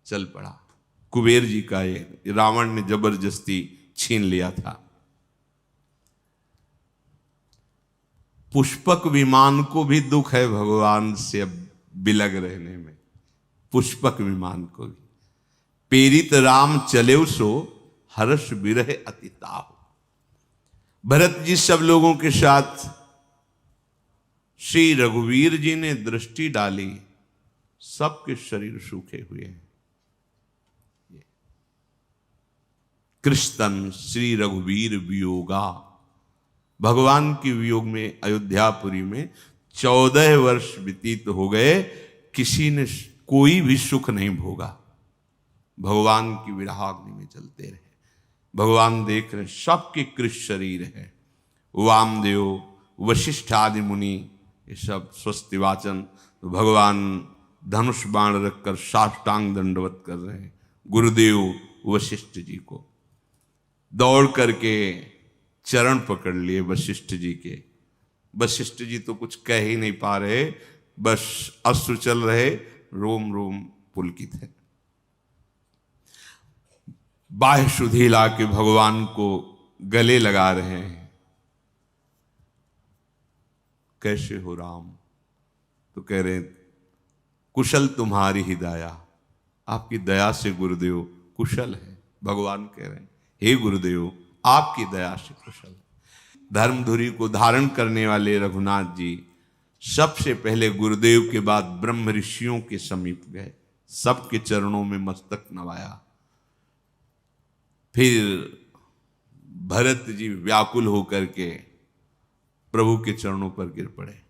चल पड़ा। कुबेर जी का ये रावण ने जबरदस्ती छीन लिया था। पुष्पक विमान को भी दुख है भगवान से अब बिलग रहने में। पुष्पक विमान को भी पेरित राम चले सो, हर्ष विरह अतिताहु। भरत जी सब लोगों के साथ श्री रघुवीर जी ने दृष्टि डाली, सबके शरीर सूखे हुए हैं। कृष्णन श्री रघुवीर वियोगा। भगवान के वियोग में अयोध्यापुरी में 14 वर्ष व्यतीत हो गए, किसी ने कोई भी सुख नहीं भोगा। भगवान की विरहाग्नि में चलते रहे। भगवान देख रहे, सबके कृष्ण शरीर है। वामदेव, वशिष्ठ आदि मुनि, ये सब स्वस्ति वाचन। तो भगवान धनुष बाण रखकर साष्टांग दंडवत कर रहे हैं गुरुदेव वशिष्ठ जी को। दौड़ करके चरण पकड़ लिए वशिष्ठ जी के। वशिष्ठ जी तो कुछ कह ही नहीं पा रहे, बस अश्रु चल रहे, रोम रोम पुलकित है। बाह्य सुधी ला के भगवान को गले लगा रहे हैं। कैसे हो राम? तो कह रहे कुशल तुम्हारी ही दया। आपकी दया से गुरुदेव कुशल है। भगवान कह रहे हैं, हे गुरुदेव आपकी दया से कुशल है। धर्मधुरी को धारण करने वाले रघुनाथ जी सबसे पहले गुरुदेव के बाद ब्रह्म ऋषियों के समीप गए, सबके चरणों में मस्तक नवाया। फिर भरत जी व्याकुल होकर के प्रभु के चरणों पर गिर पड़े।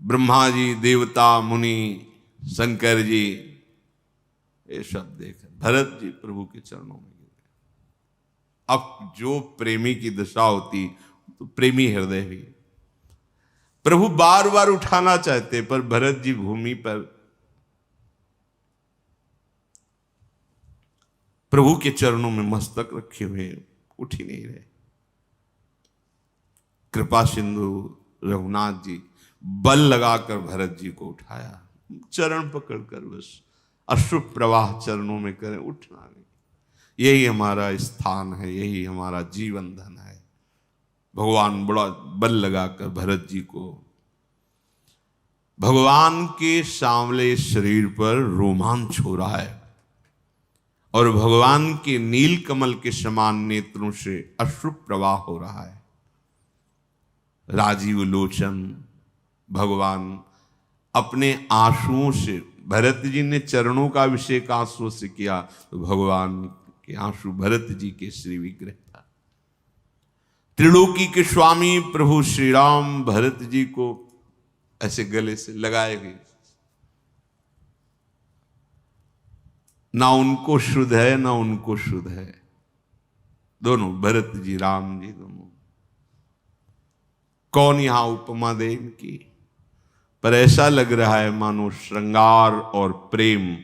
ब्रह्मा जी, देवता, मुनि, शंकर जी, ये सब देख भरत जी प्रभु के चरणों में गिर गए। अब जो प्रेमी की दशा होती तो प्रेमी हृदय भी, प्रभु बार बार उठाना चाहते पर भरत जी भूमि पर प्रभु के चरणों में मस्तक रखे हुए उठ ही नहीं रहे। कृपा सिंधु रघुनाथ जी बल लगाकर भरत जी को उठाया, चरण पकड़कर बस अश्रु प्रवाह चरणों में करें, उठना नहीं। यही हमारा स्थान है, यही हमारा जीवन धन है। भगवान बड़ा बल लगाकर भरत जी को, भगवान के सांवले शरीर पर रोमांच हो रहा है और भगवान के नील कमल के समान नेत्रों से अश्रु प्रवाह हो रहा है। राजीव लोचन भगवान अपने आंसुओं से, भरत जी ने चरणों का अभिषेक आंसुओं से किया तो भगवान के आंसू भरत जी के श्री विग्रह था। त्रिलोकी के स्वामी प्रभु श्री राम भरत जी को ऐसे गले से लगाए हुए, ना उनको शुद्ध है ना उनको शुद्ध है, दोनों भरत जी राम जी दोनों। कौन यहां उपमा दे इनकी, पर ऐसा लग रहा है मानो श्रृंगार और प्रेम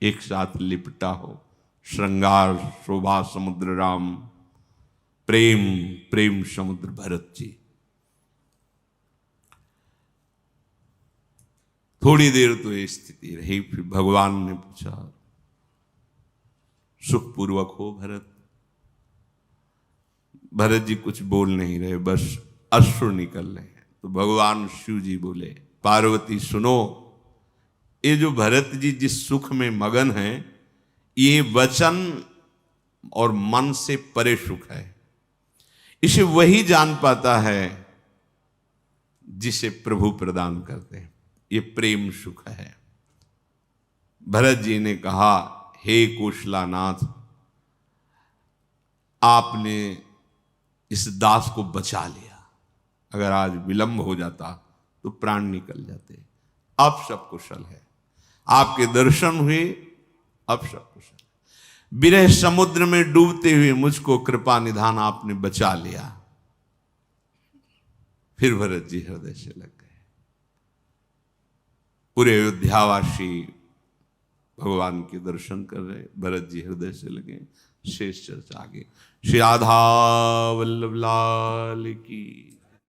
एक साथ लिपटा हो। श्रृंगार शोभा समुद्र राम, प्रेम प्रेम समुद्र भरत जी। थोड़ी देर तो ये स्थिति रही, फिर भगवान ने पूछा, सुखपूर्वक हो भरत? भरत जी कुछ बोल नहीं रहे, बस अश्रु निकल रहे हैं। तो भगवान शिव जी बोले, पार्वती सुनो, ये जो भरत जी जिस सुख में मगन हैं, ये वचन और मन से परे सुख है। इसे वही जान पाता है जिसे प्रभु प्रदान करते हैं, ये प्रेम सुख है। भरत जी ने कहा, हे कौशलानाथ, आपने इस दास को बचा लिया, अगर आज विलंब हो जाता तो प्राण निकल जाते। अब सब कुशल है, आपके दर्शन हुए, अब सब कुशल। विरह समुद्र में डूबते हुए मुझको कृपा निधान आपने बचा लिया। फिर भरत जी हृदय से लग गए। पूरे अयोध्यावासी भगवान के दर्शन कर रहे, भरत जी हृदय से लगे। शेष चर्चा आगे। श्री राधा वल्लभ लाल की।